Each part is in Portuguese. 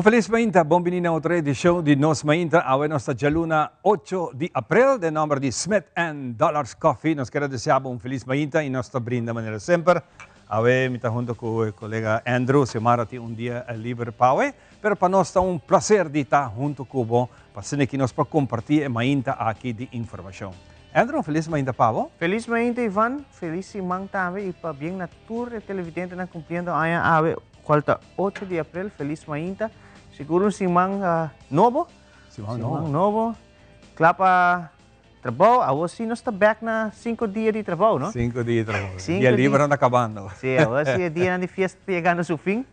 Feliz Mainta, bom-vindo a outra edição de Nos Mainta, a nossa jaluna 8 de abril, de número de Smith & Dollars Coffee. Nós queremos desejar um Feliz Mainta e nós brinda maneira sempre. Awe, mita junto com o colega Andrew, se marati dia livre para awe, pero para nós está prazer de estar junto com o para ser que nós para compartilhar Mainta aqui de informação. Andrew, Feliz Mainta para você. Feliz Mainta, Ivan. Feliz Simang também e para bem na tour de televidente na cumprindo aia awe. Qualta 8 de abril, Feliz Mainta. Siguro Simang novo. Simang novo. Clapa trabalho. A você não está back na 5 dias de trabalho, não? 5 dias de trabalho. Dia livre anda acabando. Sim, a você é dia de festa chegando ao fim.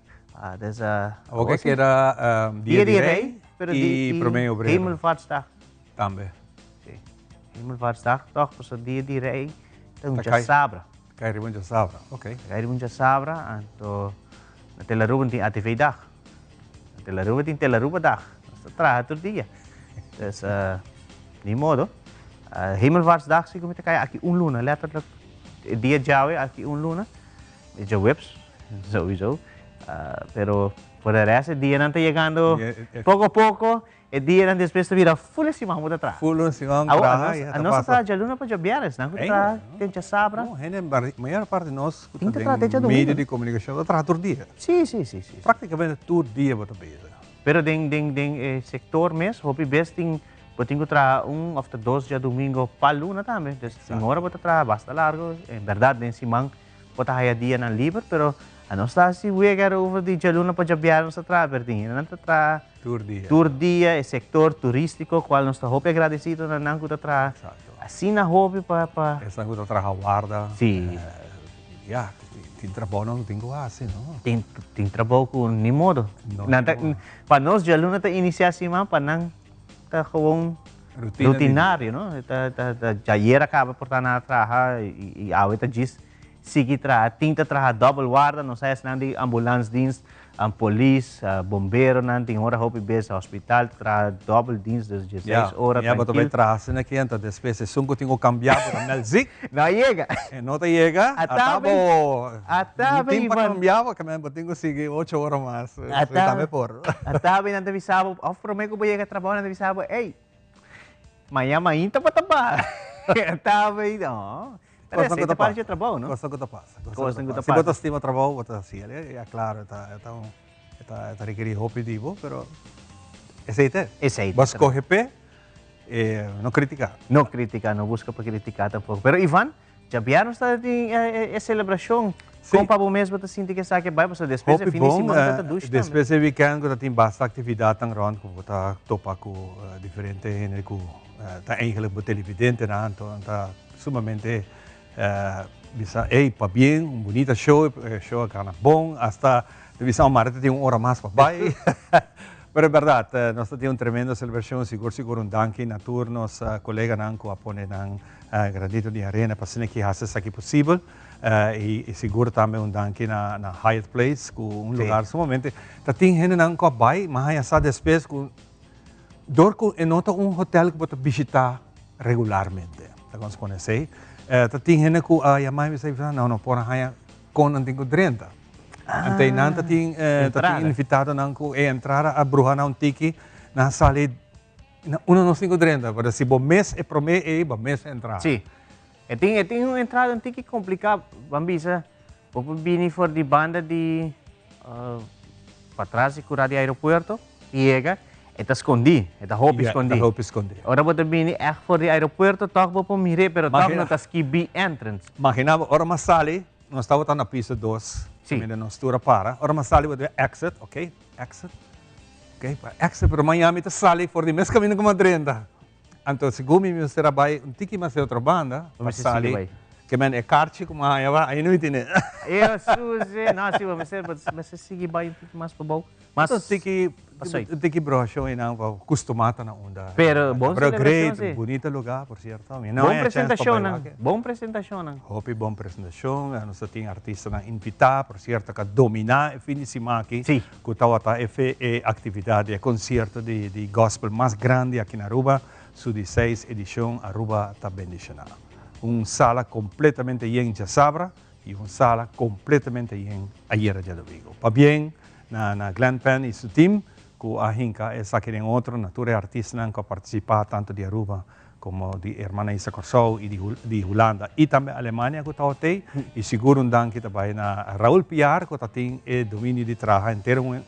Você que era dia de rei e primeiro obrero. Hemelvaartsdag. Também. Sim. Hemelvaartsdag, toch? Porque o dia de rei tem já sabra. Kaya rin já sabra. Ok. Kaya rin já sabra. Então na telaruban tem atividade. Na telaruban tem telaruba dag. Basta trabalho todo dia. Então, de modo, Hemelvaartsdag siguro que kaya aqui luna, letterlijk dia Jawe aqui luna. Já webs, sowieso. Pero por el resto dia não está chegando pouco a pouco. E dia não depois vira full simang mo atrás. Full simang trabalho. A nossa trabalho luna para jabiares, não? Tem já sabra. Não, a maior parte de nós tem mídia de comunicação atrás todo dia. Sim. Praticamente todo dia você bem. Pero ding sector mes, hopi best tem botinho tra of the dos dia domingo pa luna também. Des senhora bota tra basta largo. Em verdade den simang bota haya dia na livre, pero a nossa se wegar over de jaluna para jabiares sa tra verdinho. Não tra Tour dia, é sector turístico, qual nós estamos agradecidos na Nango da Tra. Assim na hobby para. Essa Nango da Tra guarda. Sim. Tem trabalho não tem assim, não? Tem trabalho com nem modo. Para nós já luna tá iniciar assim, mas para não tá com rutinário, não? Já era acaba por estar na trabalhar e a outra diz seguir tra tinta tra double guarda, não sei se não de ambulância dienst. Ang polis, bombero nanting ora hopi bes hospital tra double dienst dus 16 horas. Ja, but vai trazer na cliente después sungo tingo cambiar para melzik. Não chega. Não te chega. Atabe Ivan. Cambiava que me botingo sigue 8 horas mais. Atabe por. Atabe não te avisava, prometo que vou chegar trabalho não te avisava, ei. Amanhã mainta para trabalhar. Atabe não. Coisa que para de trabalho, não? Coisa que passa. Coisa que passa. Se você estima trabalho, você assim, é claro, está requerido objetivo, pero aceita. Mas corre pé, não criticar. Não criticar, não busca para criticar tampouco. Pero Ivan, já vieram esta celebração? Como para o mesmo você sente que está que vai, você depois é fim de semana tá ducha. Depois é weekend que tem bastante atividade tão grande, que você topa com diferente gente que tá eigenlijk televidente, então tá sumamente bisa, para bem, bonita show é bom, hasta bisa martes tem hora mais para vai. Pero é verdade, nós temos tremenda celebração, seguro danke na tour, nos colega nanco apone nang granito de arena para ser que hace aqui possível. E seguro também danke na Hyatt Place, com lugar sumamente. Tem gente nanco vai, mas essa despesa com dorco em nota hotel que você visitar regularmente. Tá com conhecer. Tem gente que a mãe me diz, não, por aí com não tenho 30. Então, não tem invitado não que entrar a bruxa não tiki na sala não tenho 30, para se bom mês é promê bom mês entrar. Sim. Tem uma entrada um tiki complicada, bambisa. Porque vini for de banda de para trás e curar de aeroporto e chega. Está escondido, está roupa escondida. Ora você vem echt voor de aeroporto, toch vou mire, pero toch não está skibi entrance. Imaginava, ora mas sali, nós estávamos na pista 2, ainda não estura para. Ora mas sali, você exit, ok? Exit, pero Miami está sali for de mês caminho como 30. Então, se gumi me será vai tiki mas é outra banda, mas sali. Que men é carte como aí não entende. Eu suze, não, se você seguir vai mais para bom. Mas tiki brocho e não acostumado na onda. Pero bom great, bonito lugar, por certo. Bom apresentação, não. Hope bom apresentação, nós temos artista na invitar, por certo, que dominar o fim de semana aqui. Sim. Que estava a atividade, concerto de gospel mais grande aqui na Aruba, sua 16 edição Aruba está bendicionada. Sala completamente llena de sabra e sala completamente llena ayer de domingo. Para bem, na Glenn Penn e seu time, que a Hinka es aquí en otro natura artistas que participa tanto de Aruba como de Hermana Isa Corsou y de Holanda. Y también Alemania que está hotel y seguro un dan que está a Raúl Piar que tiene el dominio de trabajo entero una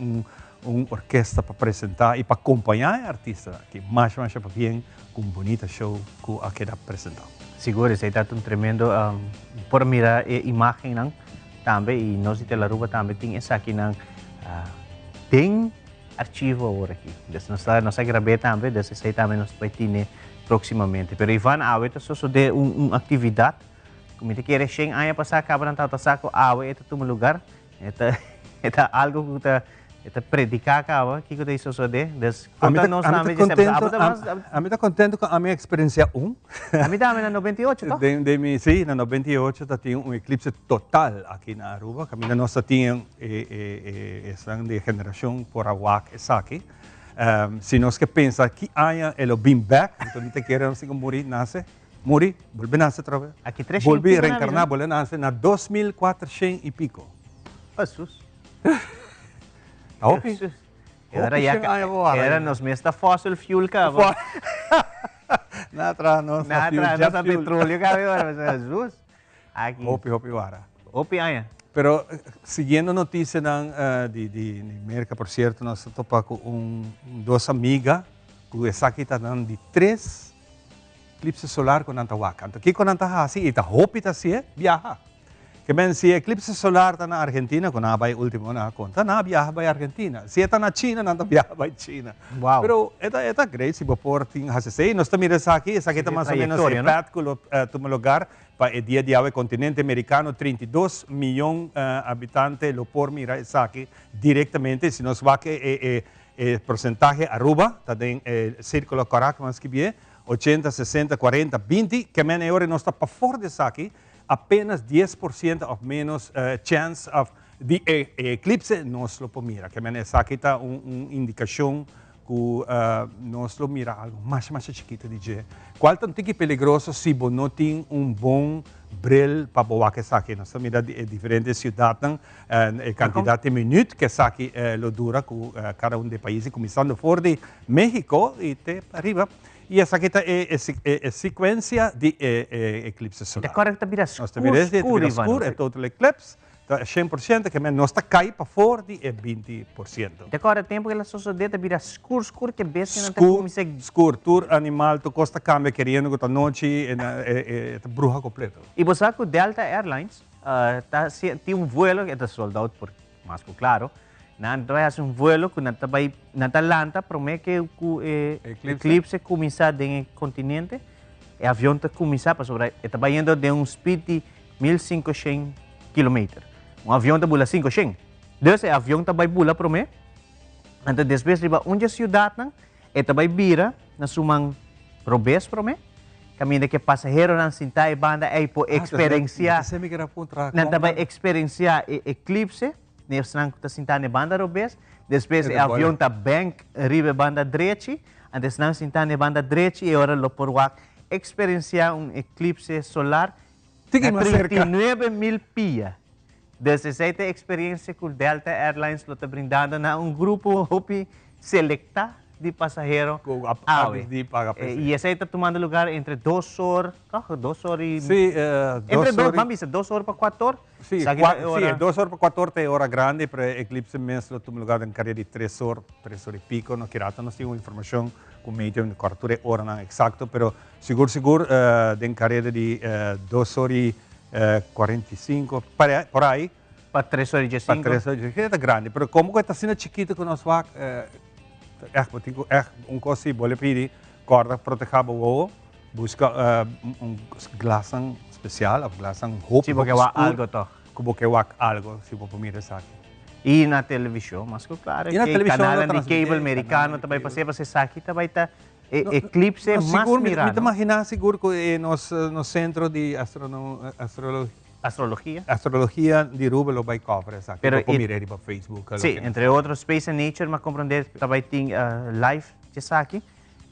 orquesta para presentar y para acompañar a artistas que más bien con un bonito show que ha quedado presentado. Seguro, ese está un tremendo por mirar imagen también y no si te la Aruba también tiene esa aquí tem archivo ahora aquí. Entonces nos grabé también, entonces ese también nos tiene próximamente. Pero Ivan, ahora eso de una actividad, como te quieres, Sheng, año pasado acaban de saco, ahora este es tu lugar, este algo que te predica acaba, ¿qué te hizo eso de? A mí está contento con a mi experiencia A mí también en 98, ¿no? Sí, en 98 tiene un eclipse total aquí en Aruba, que a mí no tiene están de generación por agua es aquí. Si no es que piensa que haya el beam back, entonces te quieren así como morir, nace, morir, vuelve a nacer otra vez. Aquí 3 volví a reencarnar, vuelve a nacer en 2400 y pico. Jesús. Hopi. Era nos mesta fossil fuel cabo. Nada, no sa petróleo cabo, Jesus. Aqui. Hopi vara. Hopi aia. Pero siguiendo noticias de América, por cierto, nós topamos com duas amigas que essa aqui está dando de 3 eclipses solar com Nantahuaca. Então, aqui com Nantahuaca, assim, e tá hopi tá assim, viaja. Que bem, se eclipse solar está na Argentina, quando vai último na conta, na viaja vai Argentina. Se está na China, não viaja vai China. Wow. Pero é great se por tem hasese. Nós estamos essa aqui está mais ou menos o lugar para o dia de hoje, continente americano, 32 milhões habitantes, lo por mirar essa aqui diretamente. Se nós vai que porcentaje Aruba, está em círculo caraca, mas que bem, 80, 60, 40, 20, que bem agora nós está para fora dessa aqui. Apenas 10% of menos chance of the eclipse nos lo mira. Que essa aqui está uma indicação que nos lo mira algo mais chiquito de qual tanto que perigoso se não tem bom brilho para boa que essa aqui. Nós mira diferentes cidades, quantidade de minutos que essa aqui lo dura com cada de países, começando por de México e até arriba. E essa aqui é sequência de eclipse solar. Agora está vira escuro, é total eclipse, 100%, que não está cai para fora de 20%. Agora tempo que ela sucede vira escuro que besta não tem como se escuro, tour animal, tu costa cambia querendo que a noite é bruxa completa. E você sabe que Delta Airlines tem vuelo que é soldado por mais claro. Nós um vuelo que na Atlanta promete que o eclipse começa no continente. O avião está começando para sobre, está indo de speed de 1.500 km. Avião está bula 500. Então, o avião está bula promete. Então, depois riba onde a cidade está vira na sumang robes promete. Caminho que passageiro não sinta e banda é por experienciar. Não está experienciar eclipse. Nós não estamos na banda robes, depois o avião está bem riba banda direita, antes não estamos na banda direita e agora lo por experienciar eclipse solar a 39.000 pies. Desde essa experiência que o Delta Airlines lo está brindando a grupo selecta de passageiros. E essa está tomando lugar entre 2 horas, 2 horas e... Sim, entre 2 horas para 4 horas. Sim, 2 horas para 4 horas é hora grande, para eclipse mesmo toma lugar em carreira de 3 horas e pico. No Kirata nós temos informação com meio de cobertura hora não exato, pero seguro em carreira de 2 horas e 45 por aí. Para 3 horas e 5. Para 3 horas e 5 é grande, pero como está sendo chiquito que nós vamos coisa vou lhe pedir corda protegida o busca glasan especial, glasan roupa. Se porque há algo to. Como que há algo, se vou mirar isso aqui. E na televisão, mas claro, que o canal de cable americano também para você aqui também está eclipse mais mirado. Me imaginar seguro que no centro de astrologia de Aruba lo vai cover, exacto. Pero mirar para Facebook. Sí, entre outros Space and Nature, mas compreender também tem live de aqui,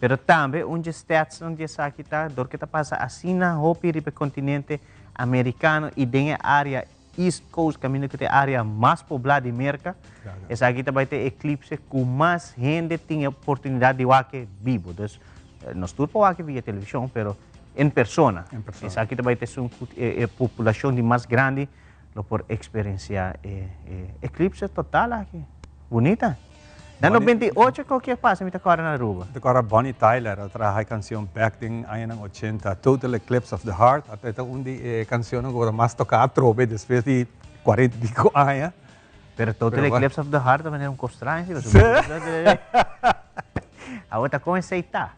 pero também onde stats onde aqui está, dor que está passa assim na hopi do continente americano e dentro área East Coast, caminho que tem área mais poblada de Merca. Claro. Essa aqui também tem eclipse com mais gente tem oportunidade de ver vivo. Então, nós tudo para ver via televisão, pero em persona. Em persona. Essa aqui também tem uma população de mais grande por experienciar eclipse total aqui. Bonita. No 98, qualquer passa, me agora na Aruba. Agora Bonnie Tyler, a canção back din ayan ng 80, Total Eclipse of the Heart. At ito undi canción ng mas tocada trove después de 40 pico años. Pero Total Pero Eclipse of the Heart também é constraint. A outra como aceitar.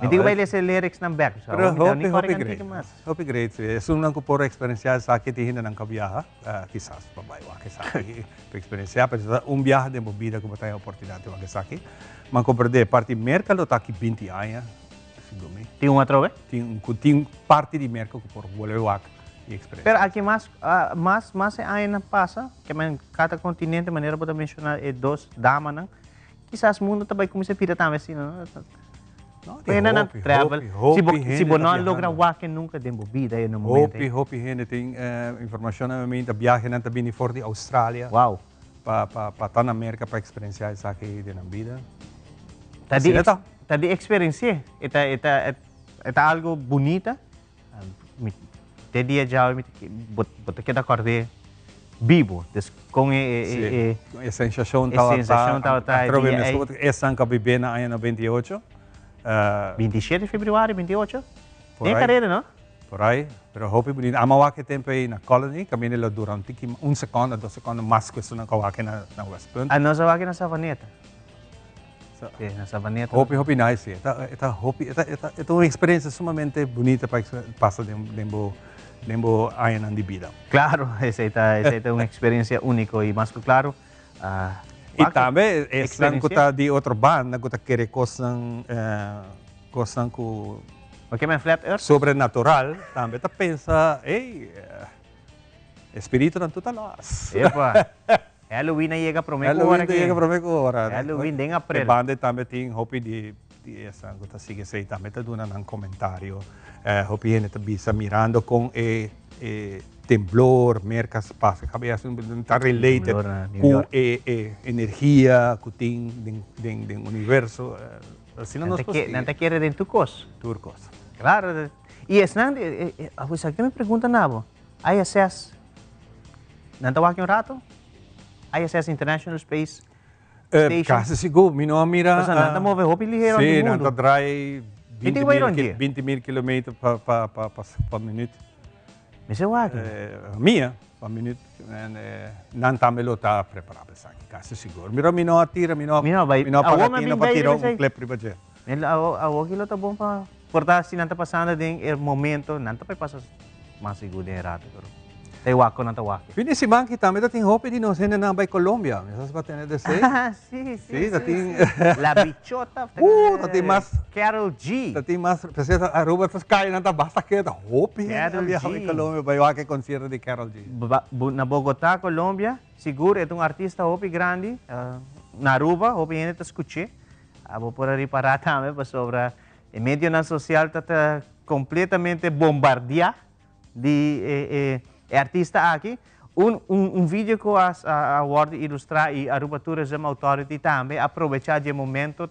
Me digo ba esse lyrics ng back. Pero hope great. Sunan ko por experiencia sa akin tihin ng kabiyaha. Quizás babae wa sa akin experiencia pero un viaje de movida ko batay oportunidade wa sa akin. Man ko perde parte mercado ta ki 20 años. Sigumi. Tem uma trove? Ting parte di mercado ko por vuelve wa experiência. Pero aqui mais anos passa, que cada continente maneira para mencionar dois damas não. Quizás mundo também começa a pirar também assim, não? Pena na travel. Se você não logra wake nunca demo vida no momento. Hopi gente tem informação na mente viaje na tabini for de Austrália. Wow. Pa tá na América para experienciar essa aqui de na vida. Tadi experiência. Eta algo bonita. Te dia já botar que da acordei vivo, com a sensação tá essa anca viver na ano 98. 27 de fevereiro, 28. Tem carreira, não? Por aí, pero hope bonito. Amawa que tempo aí na colony, kami nila durante segundo, 2 segundos mais que isso na kawake na West Point. Nós aqui na Savaneta. Sim, na Savaneta. Hope nice. Ito uma experiência sumamente bonita para passar lembo ayan de vida. Claro, essa é uma experiência única e mais que claro. E também, essa é de outro banda, que quer coisas Flat Earth? Sobrenatural, também tá pensa, espírito não tudo nós. Epa, Halloween aí chega prometo agora. Halloween em April. A banda também tem hope de essa, que tá sigue sei também tá dando um comentário, hope ele tá bisa mirando com temblor, mercas passa, cabe assim, está related com energia, com o universo, assim não nos possível. Não te quer de turcos. Claro. E esse não, você aqui me pergunta nada, aí acess, não está aqui um rato? Aí acess International Space Station? Quase seguro, me não mira. Mas não está movendo roupa ligeiro no mundo. Sim, não está dry 20.000 km por minuto. Mas eu acho. Minha, por minuto, não está melhor tá preparado para isso, quase seguro. Mira, me não atira, me não pagatina para tirar clipe para você. A aquilo tá bom para portar se não está passando de momento, não está passando mais seguro de rato. Tayo wako ng tawaki. Pini si Monkey também tem roupa de nós ainda na by Colombia. Essas batendo de sei. Sim. Tem La Bichota. Tem mais Carol G. Tem mais, precisa a roupa tas kaya na basta que da roupa. Carol G. By Colombia, by wake concerto de Carol G. Na Bogotá, Colômbia, seguro é um artista hopi grande. Na Aruba, hopi ainda te escutei. Vou por aí parar também para sobre o meio na social tá completamente bombardeado de artista aqui. Vídeo que a World ilustrar e a Aruba Tourism Authority também aproveitar de momento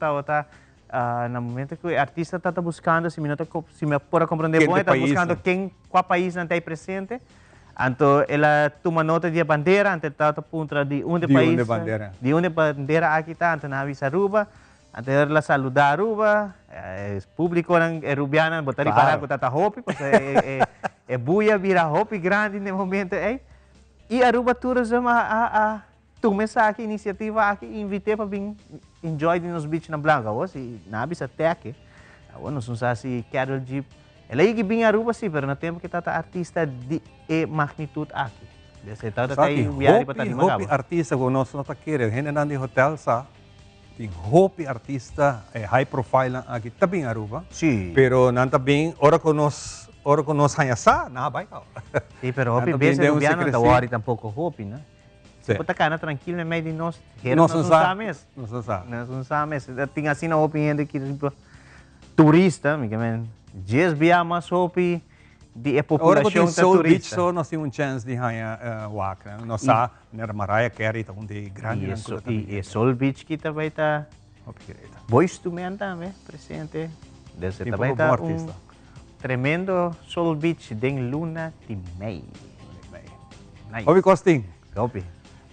no momento que o artista está buscando se me pode compreender bem, está buscando qual país não está presente. Então ela toma nota de bandeira, então está ponto de onde país de onde bandeira aqui está, então na avisa Aruba. Então ela saludar Aruba, público arubiano botar para que tá hopi, porque buia vira hopi grande no momento, E Aruba Tourism começar aqui iniciativa aqui invitei para vir enjoy nos beach na Blanca, se na avisa até aqui. Não sei se Carol G. Ela ia vir Aruba sim, mas no tempo que tá artista de magnitude aqui. Desse tá aí viagem para de Hopi artista que nós não tá querendo, gente de hotel sa. Tem hopi artista high profile aqui também Aruba. Sim. Pero não também ora que nós hanya sa na vai ka. Sim, pero hopi base arubiano da wari tampouco hopi, né? Sí. Puta cana tranquilo meio de nós. Nós não sabemos. Tinha assim na hopi ainda que turista, me que men. Dias via mais hopi di é Ora que tem população tá Soul Beach, turista. só nós temos chance de ganhar wak. Nós sabemos, né, Mariah Carey, tá de grande E Soul Beach kita vai tá Boyz II Men também presente. Desse Tem também pouco tá bom artista. tremendo Soul Beach den Luna de May. Nice. Obi Costing. Gopi.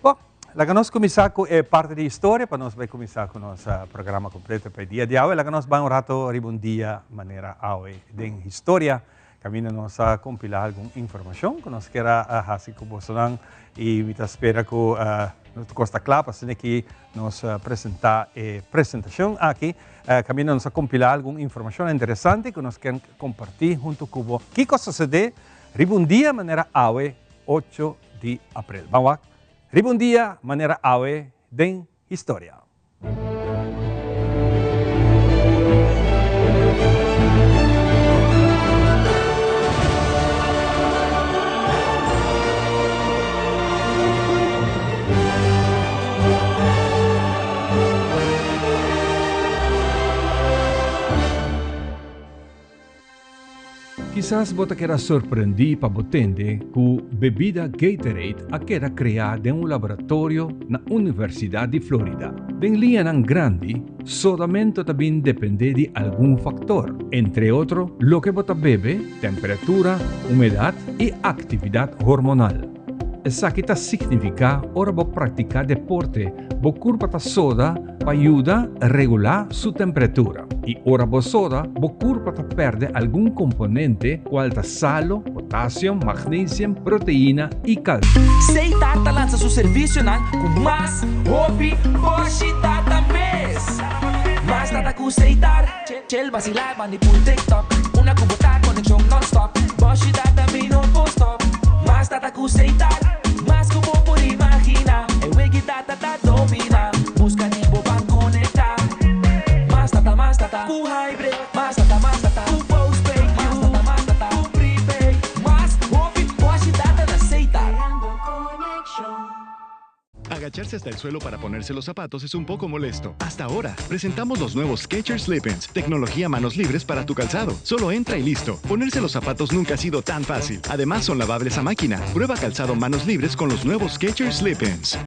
Bom, lá que nós começar com parte da história, para nós vai começar com o nosso programa completo para o dia de hoje. Lá que nós vamos um rato ribondia maneira hoje de história. Caminho nós a compilar alguma informação que nós queira fazer com você e me espera que nos costa claro assim que nós apresentar apresentação aqui. Caminho nós a compilar alguma informação interessante que nós queremos compartilhar junto com você. Que coisa se dê? Ribondia maneira hoje 8 de abril. Vamos lá. Ribondia maneira hoje de história. Quizás você queira surpreender para entender que a bebida Gatorade era criada em um laboratório na Universidade de Flórida. Em linha grande, somente também depende de algum fator, entre outros, o que você bebe, temperatura, umidade e atividade hormonal. Essa que significa ora você praticar deporte, você corpo soda para ajudar a regular sua temperatura. E ora você soda, você corpo perde algum componente, qual sal, potássio, magnésio, proteína e cálcio. Seitata lança seu serviço com mais hobby, Bosch Data Mês. Mais data com Seitar, Chel vacilar, manipul TikTok. Una cubuta, conexão non-stop. Bosch Data me no post-stop. Mais data com Seitar, mais como por imaginar. É wiki data da domina. Busca nível para conectar. Mais data, com hybrid. Mais data, com postpaid. Mais data, com prepaid. Mais hobby, Bosch Data da Seitar. Agacharse hasta el suelo para ponerse los zapatos es un poco molesto. Hasta ahora, presentamos los nuevos Skechers Slip-ins, tecnología manos libres para tu calzado. Solo entra y listo. Ponerse los zapatos nunca ha sido tan fácil. Además, son lavables a máquina. Prueba calzado manos libres con los nuevos Skechers Slip-ins.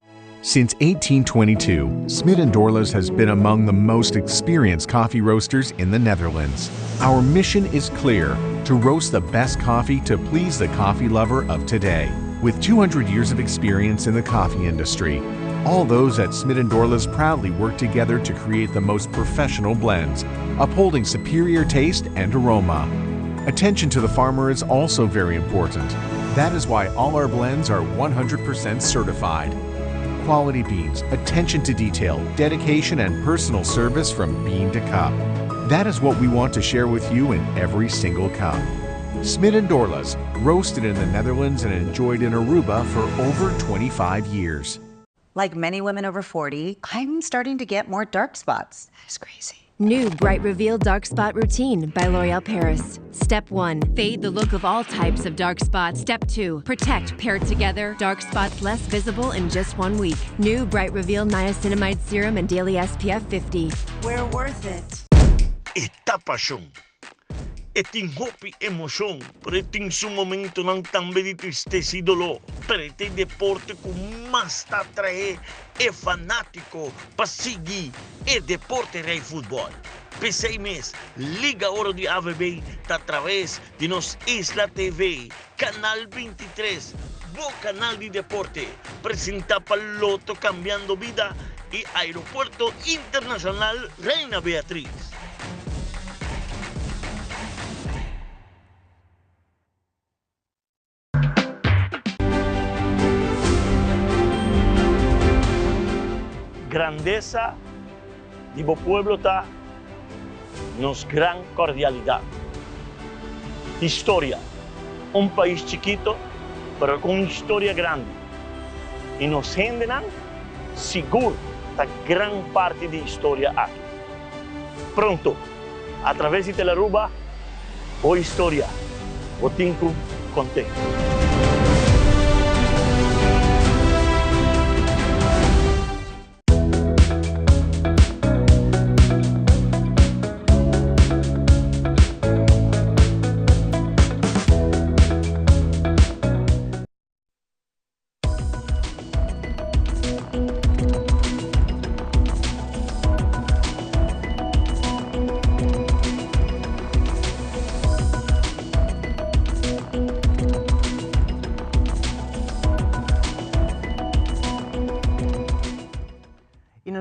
Since 1822, Smit & Dorlas has been among the most experienced coffee roasters in the Netherlands. Our mission is clear: to roast the best coffee to please the coffee lover of today. With 200 years of experience in the coffee industry, all those at Smit & Dorlas proudly work together to create the most professional blends, upholding superior taste and aroma. Attention to the farmer is also very important. That is why all our blends are 100% certified. Quality beans, attention to detail, dedication, and personal service from bean to cup. That is what we want to share with you in every single cup. Smit & Dorlas, roasted in the Netherlands and enjoyed in Aruba for over 25 years. Like many women over 40, I'm starting to get more dark spots. That is crazy. New Bright Reveal Dark Spot Routine by L'Oreal Paris. Step 1. Fade the look of all types of dark spots. Step 2. Protect paired together. Dark spots less visible in just 1 week. New Bright Reveal Niacinamide Serum and Daily SPF 50. We're worth it. Esta paixão, este hopi emoção, por este momento não também de tristeza e dolor, para este deporte com mais te atrair é fanático para seguir é deporte rei futebol. Pensei mês, liga Ouro de AVB através de nos Isla TV, canal 23, bom canal de deporte, apresenta para Loto cambiando vida e Aeropuerto Internacional Reina Beatriz. Grandeza de bo pueblo está nos gran cordialidad. Historia, un país chiquito, pero con historia grande. Y nos generan seguro esta gran parte de historia aquí. Pronto, a través de Telaruba, o historia, o tinku contento.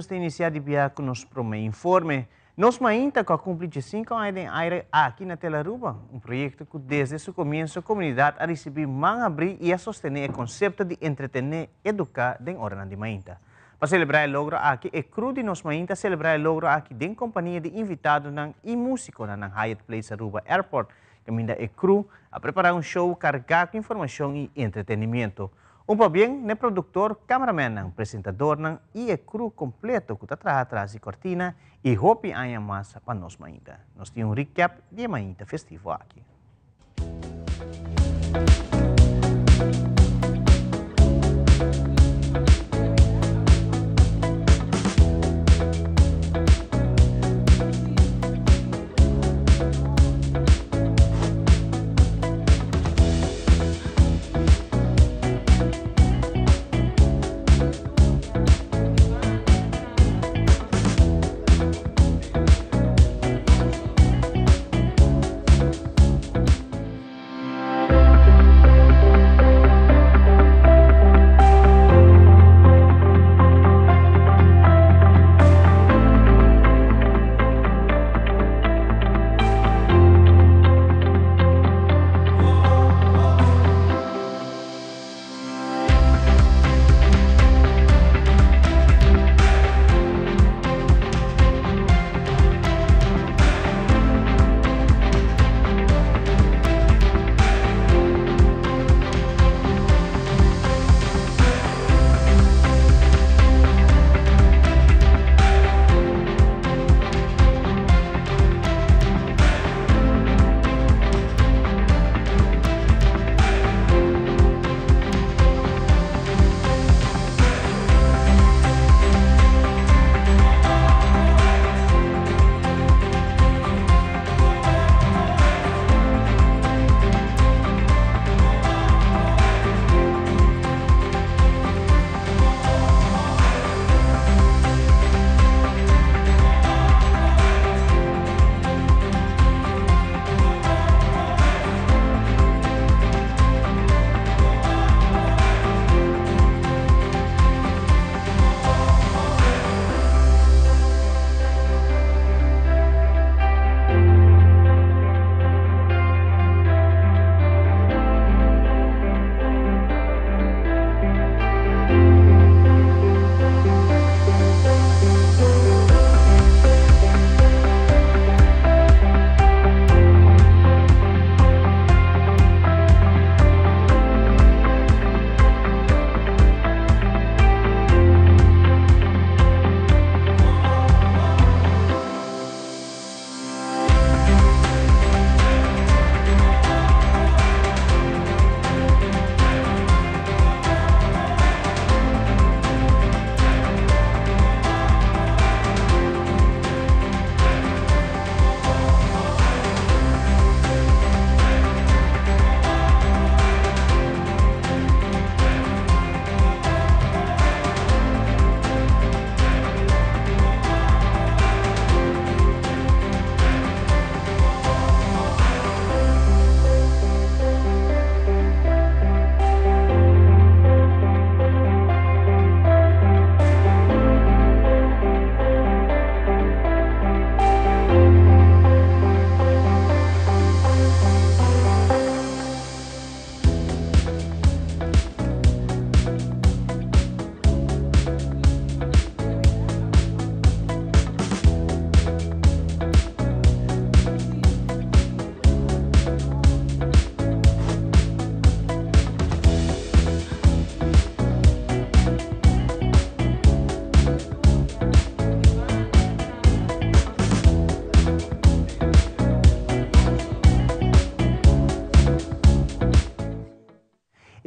de iniciar de via com nos prome informe. Nós ainda que cumprir 5 anos aqui na Telaruba, projeto que desde seu começo a comunidade a receber mão abrir e a sostener o conceito de entretener e educar em hora de mainta. Para celebrar o logro aqui, é cru de nós ainda celebrar o logro aqui em companhia de invitados e músicos na Hyatt Place Aruba Airport, que ainda é cru a preparar show carregado de informação e entretenimento. Bem, né produtor, cameraman, apresentador e é cru completo que está atrás de cortina e hope ainda mais para nós ainda. Nós temos recap de ainda festivo aqui.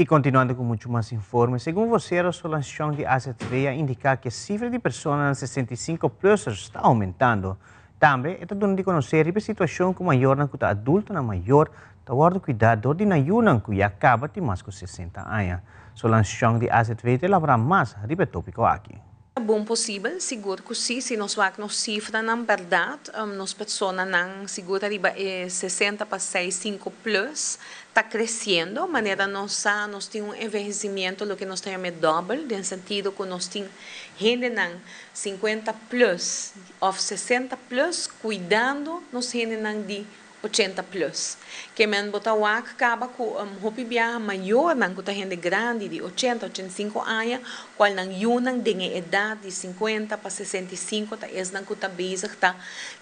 E continuando com muito mais informes, segundo você, a resolução de AZV indica que a cifra de pessoas 65 plus está aumentando. Também está dando a conhecer a situação com maior na cuta adulta na maior, está guardando cuidado de na que acaba de mais de 60 anos. A resolução de AZV te lavará mais, ribe tópico aqui. Bom possível, seguro que sim, se nós vamos nos cifra na verdade, nós pessoas não seguro arriba 60 para 65 plus, está crescendo, maneira nós temos envelhecimento, o que nós temos é dobro, no sentido que nós temos gente não 50 plus ou 60 plus, cuidando, nós gente não de 80 plus. Que men bota wak acaba com hopi biya maior nang kuta gente grande de 80, 85 anos, qual nang yun nang dinge idade de 50 para 65, ta es nang kuta bezig ta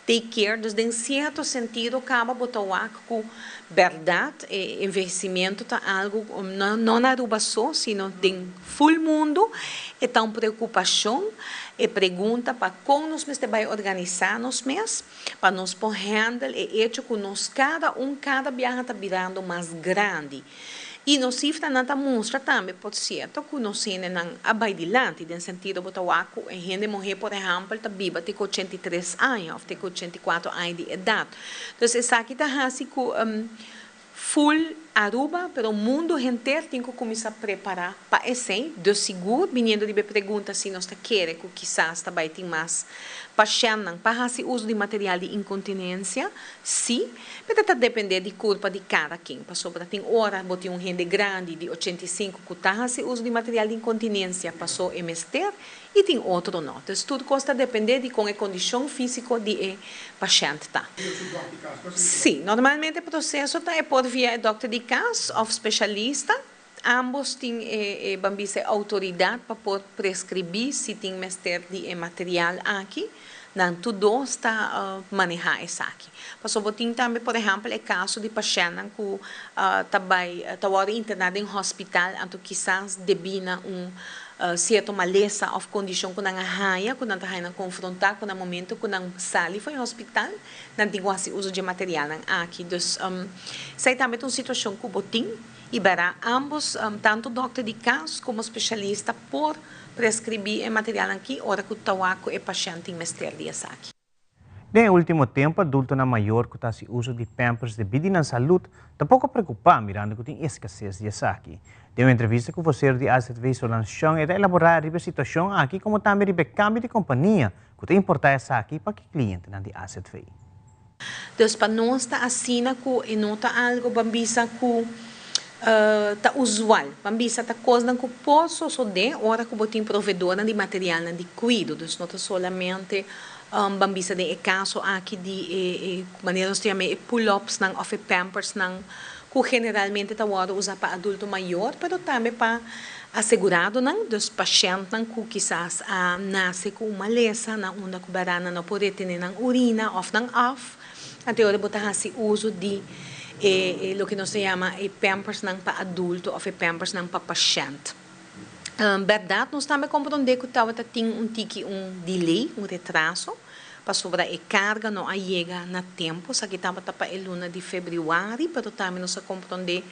take care, dus em certo sentido acaba bota wak com verdade, envelhecimento ta algo não aruba só, sino tem full mundo, e tá preocupação e pergunta para como nós vai organizar nós mesmos, para nós pôr handle e hecho que nós cada viagem está virando mais grande. E nos cifra não mostra também, por certo, que nós não abaixo no sentido de que a gente morrer, por exemplo, está viva até 83 anos, ou até 84 anos de idade. Então, isso aqui está assim que full Aruba, pero o mundo inteiro tem que começar a preparar para esse, de seguro, vindo de pergunta se nós querem que quizás também tem mais paixão para esse uso de material de incontinência, sim, mas está depender de culpa de cada quem. Passou para tem hora, botei gente grande de 85 que está esse uso de material de incontinência, passou a mester, e tem outro não. Então, tudo custa depender de como a condição física de paciente está. Sim, normalmente o processo é por via doctor de caso ou especialista. Ambos têm autoridade para poder prescrever se tem mester de material aqui. Não tudo está manejar isso aqui. Passou botin também, por exemplo, é caso de paciente que está internado em hospital, então quizás debina certa maleza ou condição que não raia, que não está confrontar com o momento que não sai foi ao hospital, não tem quase uso de material aqui. Então, sei também uma situação que o botim e para ambos, tanto doctor de caso como especialista, por prescrever material aqui, hora que o tawaco é paciente em mestre de aqui. No último tempo, adulto na maior que está se uso de pampers de vida na saúde, tampouco preocupar mirando que tem escassez de aqui. Tem uma entrevista com você de AZV Solanchão e elaborar a situação aqui como também de cambio de companhia que tem importar essa aqui para que cliente na de AZV. Então, para nós está assim que nota algo bambisa que tá usual, bambisa tá coisa que posso só de hora que botem provedora de material de cuido, então não tá solamente bambisa de caso aqui de maneira nós temos pull-ups não ou pampers não que generalmente tá usa para adulto maior, mas também para assegurado não dos pacientes não que quizás nasce com uma lesão na onda que barana não pode ter na urina ou não off, até hora botar esse uso de o que nós chama pampers não para adulto ou pampers não para paciente. Verdade, nós também compreendemos que tem um delay, um retraso, para sobre a carga não chega na tempo, só que estava para a luna de fevereiro, mas também nós compreendemos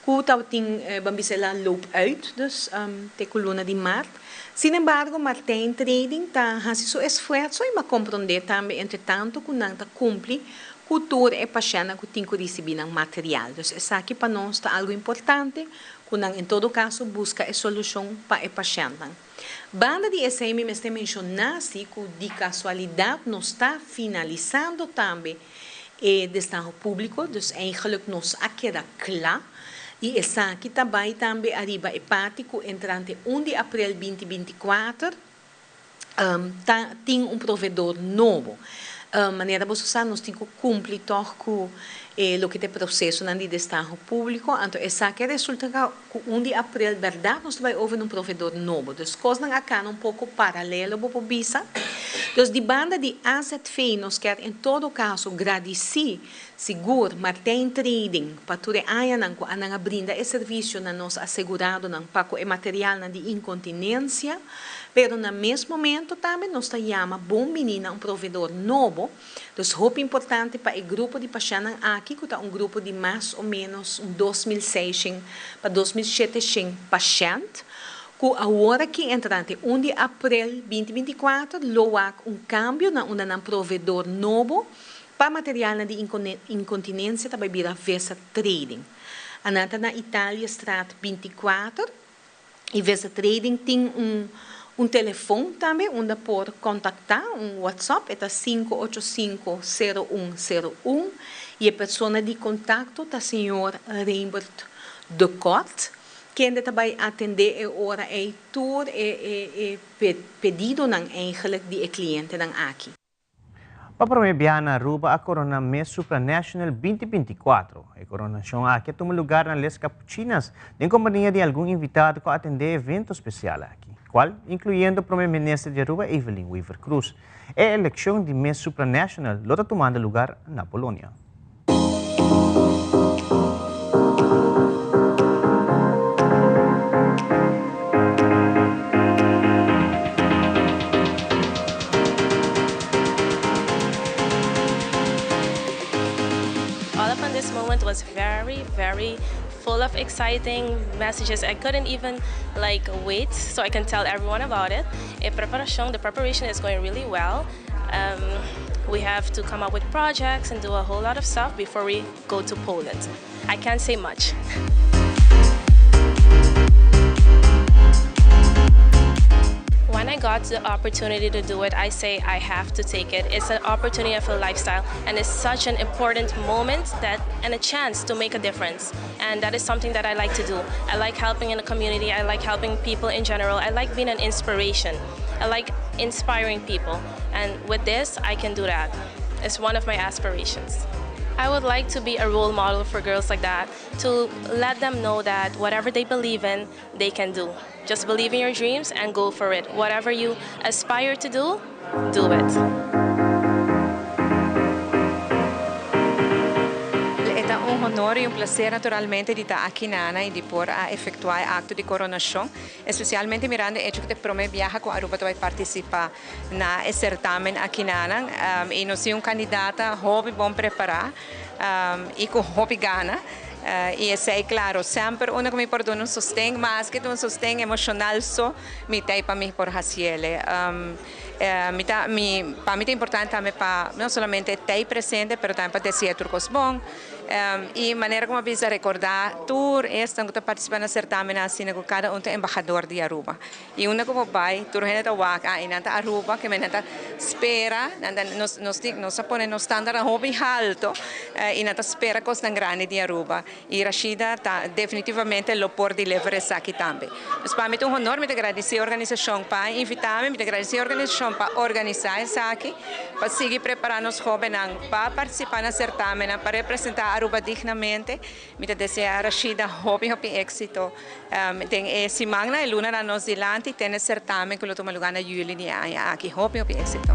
que tem bambicela loop out, dus tem a luna de março. Sin embargo, Martin Trading está fazendo seu esforço e compreender também, entretanto, que não cumpre cultura e paixão que tem que receber material. Então, isso aqui para nós está algo importante, que em todo caso busca a solução para a paixão. Banda de SM me está mencionando que de casualidade não está finalizando também o destino público, então eigenlijk nos queda claro. E essa aqui também arriba hepático entrante 1 de abril 2024 tem provedor novo. Maneira você nós temos que cumprir com o que é processo de destino público, então essa aqui resulta que 1 de abril, verdade, nós vamos ouvir provedor novo. Então, coisas acá um pouco paralelo para o BISA. Então, de banda de AZV, nós queremos, em todo caso, agradecer, seguro, Martin Trading, para tudo a brinda esse serviço na nós assegurado para o material de incontinência, pero no mesmo momento também nós chamamos bom menina provedor novo. Então, é importante para o grupo de pacientes aqui, que é grupo de mais ou menos 2.600 para 2.700 pacientes, que agora que entrante 1 de abril 2024, logo cambio na provedor novo para material de incontinência também vira Vesa Trading. Ananta na Itália, Straat 24, e Vesa Trading tem Un telefone também, onde pode contactar, WhatsApp, é 585-0101. E a pessoa de contato é o senhor Reimbert de Kort, que ainda vai atender a hora e tudo pedido eigenlijk die cliente aqui. Papromebihan na Aruba a Corona Mes Supranational 2024. A coronação aqui toma lugar na Les Capuchinas, em companhia de algum invitado que atender evento especial aqui, qual incluindo o primeiro-ministro de Aruba, Evelyn Weaver Cruz. A eleição de Mes Supranational está tomando lugar na Polônia. This moment was very full of exciting messages. I couldn't even wait so I can tell everyone about it. The preparation is going really well. We have to come up with projects and do a whole lot of stuff before we go to Poland. I can't say much. When I got the opportunity to do it, I say I have to take it. It's an opportunity of a lifestyle, and it's such an important moment and a chance to make a difference. And that is something that I like to do. I like helping in the community. I like helping people in general. I like being an inspiration. I like inspiring people. And with this, I can do that. It's one of my aspirations. I would like to be a role model for girls like that, to let them know that whatever they believe in, they can do. Just believe in your dreams and go for it. Whatever you aspire to do it. È un onore e un piacere naturalmente di estar aqui Nana e de por a efetuar acto de coronação, especialmente mirando o hecho que para mim viaja com Aruba vai participar na certamen aqui Nana e nós somos candidata hobby bom preparar e com hobby gana. E sei claro, sempre una come por un sostén, más que un sostén emocional so, mi tai para mí por haciele. Para mí es importante también para no solamente tai presente, pero también para decir turcos bon. E maneira como visa recordar tour esta que participa na certamen assim com cada embajador de Aruba. E uma como vai, tour gente da waka, e nanta Aruba que menanta espera, nanta nos pone no standard hobby alto, e nanta espera costa grande de Aruba. E Rashida definitivamente lo por de levar essa aqui também. Mas para mim é honor, me agradecer a organização para invitar-me, me agradecer a organização para organizar essa aqui, para seguir preparando os jovens para participar na certamen, para representar Aruba dignamente. Me desejo a Rashida hobby éxito. Tem esse magna e luna na Nova Zelândia e tem certamen que lo toma lugar na juli de aqui hobby éxito.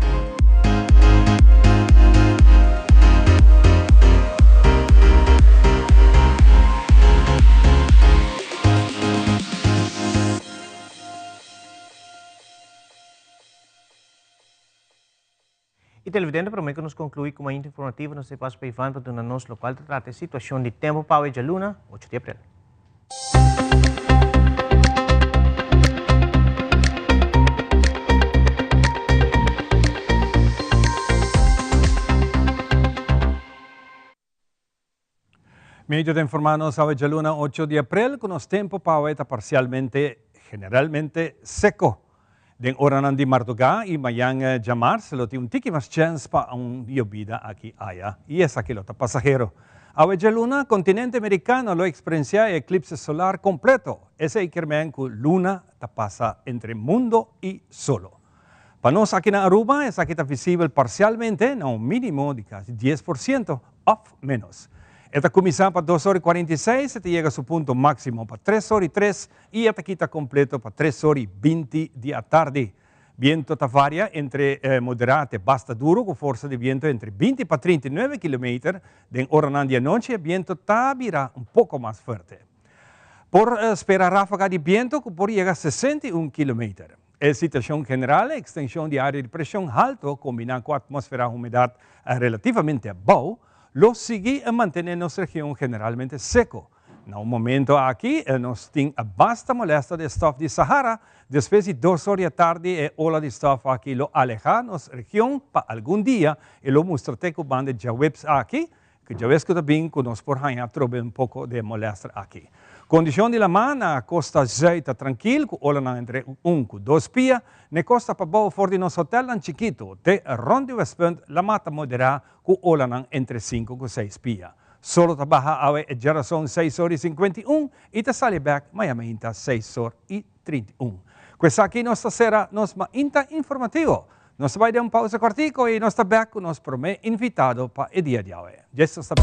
E televidente, para mim que nos conclui com uma informativa no se passa para Ivan para o nosso local que trata a situação de tempo para a Luna, 8 de abril. Medio de informarnos a Luna 8 de abril con los tiempos para está generalmente seco. Den oranan di Mardoga y mayang llamar se lo tiene un tiki más chance para un llovida aquí allá. Y es aquí lo está pasajero. A Luna, continente americano, lo experiencia eclipse solar completo. Ese ikermen que luna ta pasa entre mundo y solo. Para nos aquí en Aruba, es aquí está visible parcialmente, no un mínimo de casi 10%, off menos. Esta comienza para 2 horas y 46, este llega a su punto máximo para 3 horas y 3 y esta quita completo para 3 horas y 20 de la tarde. Viento varia entre moderado y basta duro con fuerza de viento entre 20 para 39 km. De hora de noche el viento virá un poco más fuerte. Por esperar ráfaga de viento que por llegar a 61 km. La situación general, extensión de área de presión alto combinada con atmósfera humedad relativamente baja, lo sigue a mantener nuestra región generalmente seco. En un momento aquí, nos tiene basta molesta de stuff de Sahara, después de 2 horas de tarde, la ola de stuff aquí lo aleja nuestra región para algún día, y lo muestra que van de Jawebs aquí, que já ves que também que nós por aí trouxe um pouco de molestia aqui. Condição de la mana, costa jeita tranquilo, que olha entre 1 e 2 pia, ne costa para boa for de nosso hotel en chiquito, te Ronde Westpunt, la mata moderada, que olha entre 5 e 6 pia. Solo trabaja a geração 6 horas e 51 e te sale back Miami Inta 6 horas e 31. Questa aqui nossa será nossa Inta informativo. Nós vai dar uma pausa cortico e nós está back com nosso primeiro invitado para o dia de hoje. Jesus está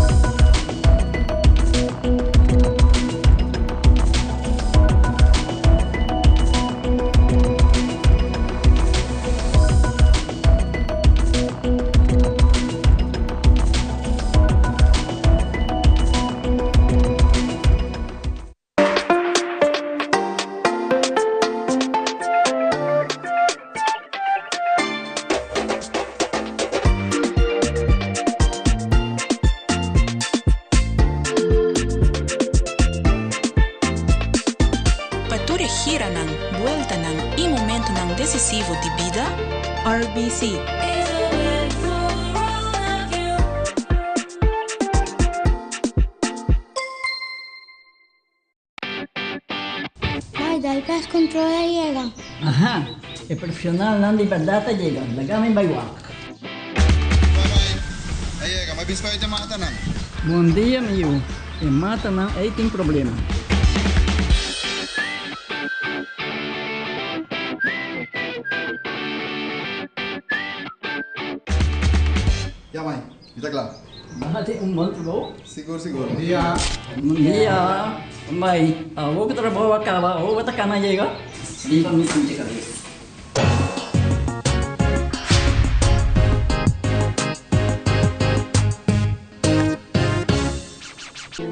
decisivo de vida, RBC. Ay, dal gas control llega. Ajá, el profesional Nandi Perdata llega, la gama en Baywalk. Bye-bye. Llega, may bispo ito mata na. Bom dia, meu. E mata não, aí tem problema. Ya, mãe. Está claro. Bahati bom trabalho. Seguro, seguro. Bom dia. Bom dia. Mãe, vou que trabalho acaba, vou que tá na chega. Limpa minha cabeça.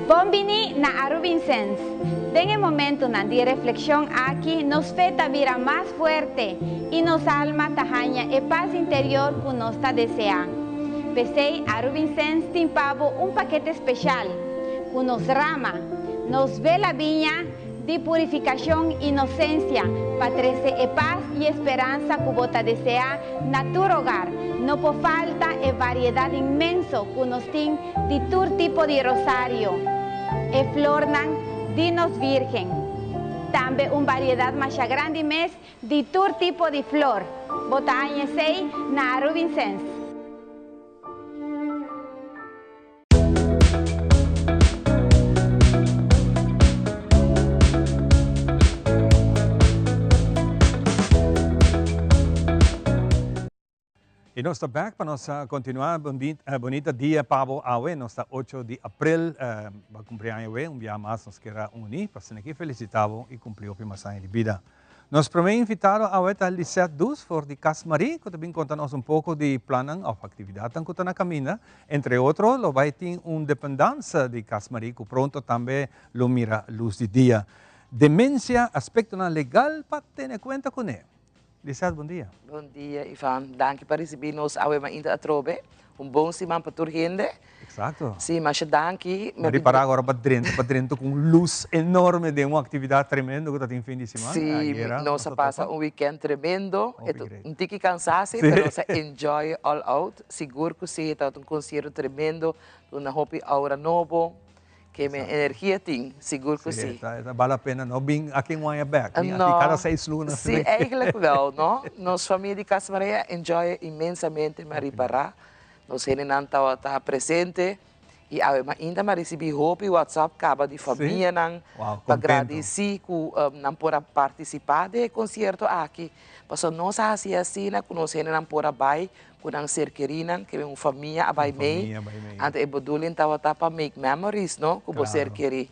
Bombini na Arubincens. En el momento de reflexión aquí, nos feta vira más fuerte y nos alma tajaña e paz interior que nos está deseando. Pesei Arubincens timpavo un paquete especial que nos rama, nos ve la viña de purificación e inocencia, para traer e paz y esperanza que vos desea na tu hogar. No por falta e variedad inmenso que nos tiene de todo tipo de rosario. E flornan dinos virgen. También una variedad más grande mes de todo tipo de flor. Botaña sei na Arubincens. E nós estamos back para nós continuar bonita dia Pavo Awe, nós está 8 de abril, vai cumprir ano um dia mais nós queremos unir, para ser aqui felicitado e cumprir o primeiro ano de vida. Nós primeiro invitado a hoje al Lisette Dus for de Casmarí, que também conta-nos um pouco de planos ou atividades que estão na caminha. Entre outros, lo vai ter uma dependência de Casmarí, que pronto também lo mira luz de dia. Demência, aspecto legal para ter conta com ele. Lisette, bom dia. Bom dia, Ivan. Dank por receber-nos ao Ainda Atrobe. Bom semana para toda a gente. Exato. Sim, mas danke. Mas para agora para dentro com luz enorme de uma atividade tremenda que está em fim de semana. Sim, nós passa weekend tremendo. Um tique cansado, mas nós enjoy all out. Seguro que você está um concerto tremendo, uma hobby aura novo. Que minha energia tem, seguro que sim. Vale a pena, não vim aqui em Wyanback, aqui cada 6 lunas. Sim, eigenlijk wel, não? Nossa família de Casa Maria enjoy imensamente Maripará. Nós temos tá presente e ainda mais recebi hope WhatsApp caba de família nang para agradecer que não pode participar do concerto aqui. Porque nós assim, que nós não pode vai kunang serkerinan que uma família abai mei ante e bodulin tawa para make memories no kubo serkeri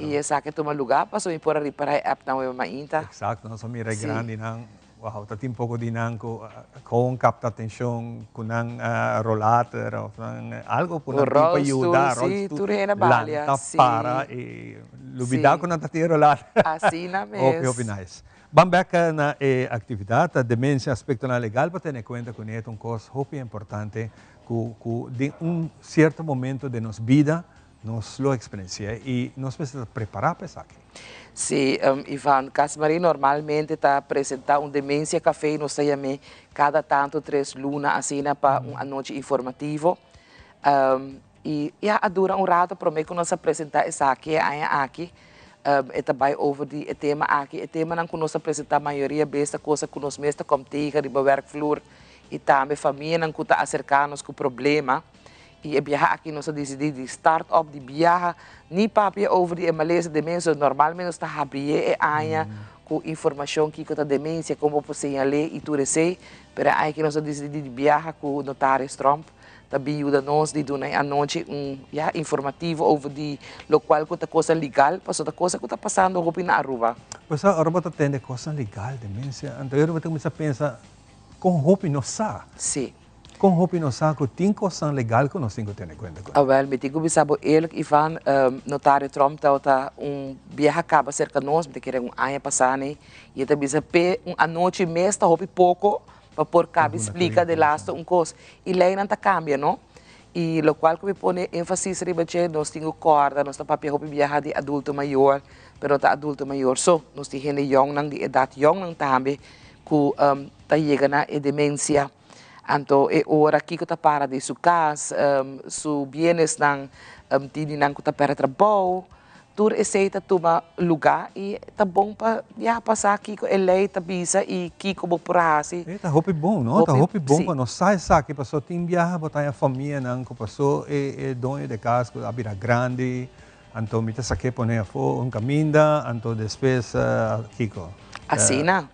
e essa que toma lugar para so impor para app na web mainta. Exato, nós mira grande nang wow, tá um pouco de nang com capta atenção kunang rollater ou algo kunang para ajudar sim, tudo é na balha para e lubida kunang tati rollater assim na mesmo. Okay, nice. Vamos back na atividade, a demência aspecto legal para ter conta com isso, coisa muito importante, que de certo momento de nossa vida, nós lo experiencia e nós precisamos preparar para isso aqui. Sim, Ivan, Casmarí normalmente está apresentando demência café, nós temos cada tanto 3 lunas, assim, para uma noite informativa. E dura rato para mim que nós apresentar essa aqui. É também over o tema aqui. O tema não que nós apresentar a maioria desta coisa que nós mesmos como teiga, riba werkvloer. E também a família não que está acercar-nos com o problema. E a viagem aqui nós decidimos de start-up de viagem. Nem papi over de maleza de mensen. Normalmente nós está abrir com informação que a demência, como você sinalei e tudo isso. Mas aqui nós decidimos de viagem com o notário Trump. Também ajuda nós de dar a noite informativo over de local que coisa legal, para a coisa que está passando na Aruba. Pois a Aruba tem coisa legal, demência. Então eu começo a pensar, com roupa não sabe? Sim. Com roupa não sabe que tem coisa legal que nós temos que ter em conta. Well, me digo bisabo eerlijk, Ivan, notário Trump tá viaja acaba cerca de nós, me querer ano passado, e também a noite mês tá roupa pouco. Para por cabo explica de lado coisa. E lei não cambia, não? E lo qual que me põe ênfase riba che, nós temos corda, nós temos papel para viajar de adulto maior, pero tá adulto maior. So, nós temos gente young nang de idade young nang também, que tá chega na demência. Então, é hora que tá para de sua casa, su bienes nang tini nang que tá para trabalho. Tur aceita toma lugar e tá bom para passar aqui com ele tá bisa e aqui como por assim. Tá roupa bom, não? Tá roupa bom quando sai aqui passou tem viaja botar a família não que passou dono de casa a vida grande, então me tá saque poner a fo caminda, então depois Kiko. Assim não?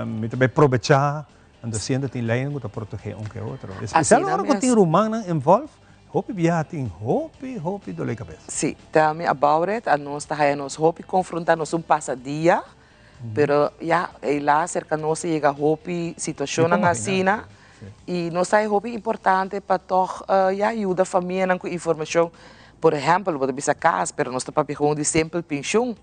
Me também aproveitar, então sendo tem lei que tá proteger que outro. Especial agora que tem romano envolve. Hopi viating, hopi dole cabeça. Sim, também about it, a nós está nos hopi confrontar-nos passadia, pero lá cerca nós chega hopi situação assim, e nós está hopi importante para toch ajuda a família com informação, por exemplo, você bisa casa, pero nós está para de simples pensão,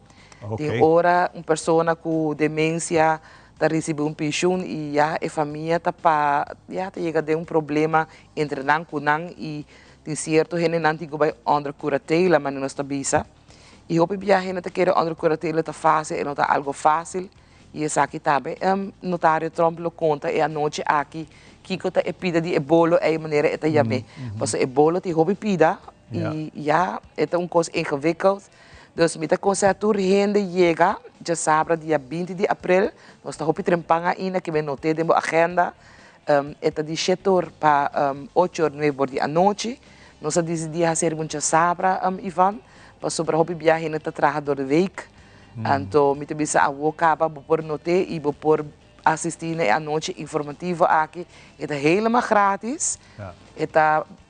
tem hora pessoa com demência tá recebe pensão e a família tá para chega de problema entre nang kunang e tem certo gente não tem que vai under curatela, mas não está bisa. E hope viaje não te quer under curatela tá fácil, não tá algo fácil. E essa aqui também, notário Trump lo conta e a noite aqui que tá pida de ebolo é maneira é também. Mas ebolo te hope pida e é coisa ingewikkeld. Dus met de concertour gente chega, já sabe dia 20 de abril, nós tá hope trempanga ainda que me notei de agenda. É de 7 horas para 8 horas 9 horas da noite. Nós decidimos fazer muita sabra, Ivan, para sobre o viagem na trabalhador de week. Então, me também a acaba por notar e por assistir à noite informativa aqui. É helemaal gratis. É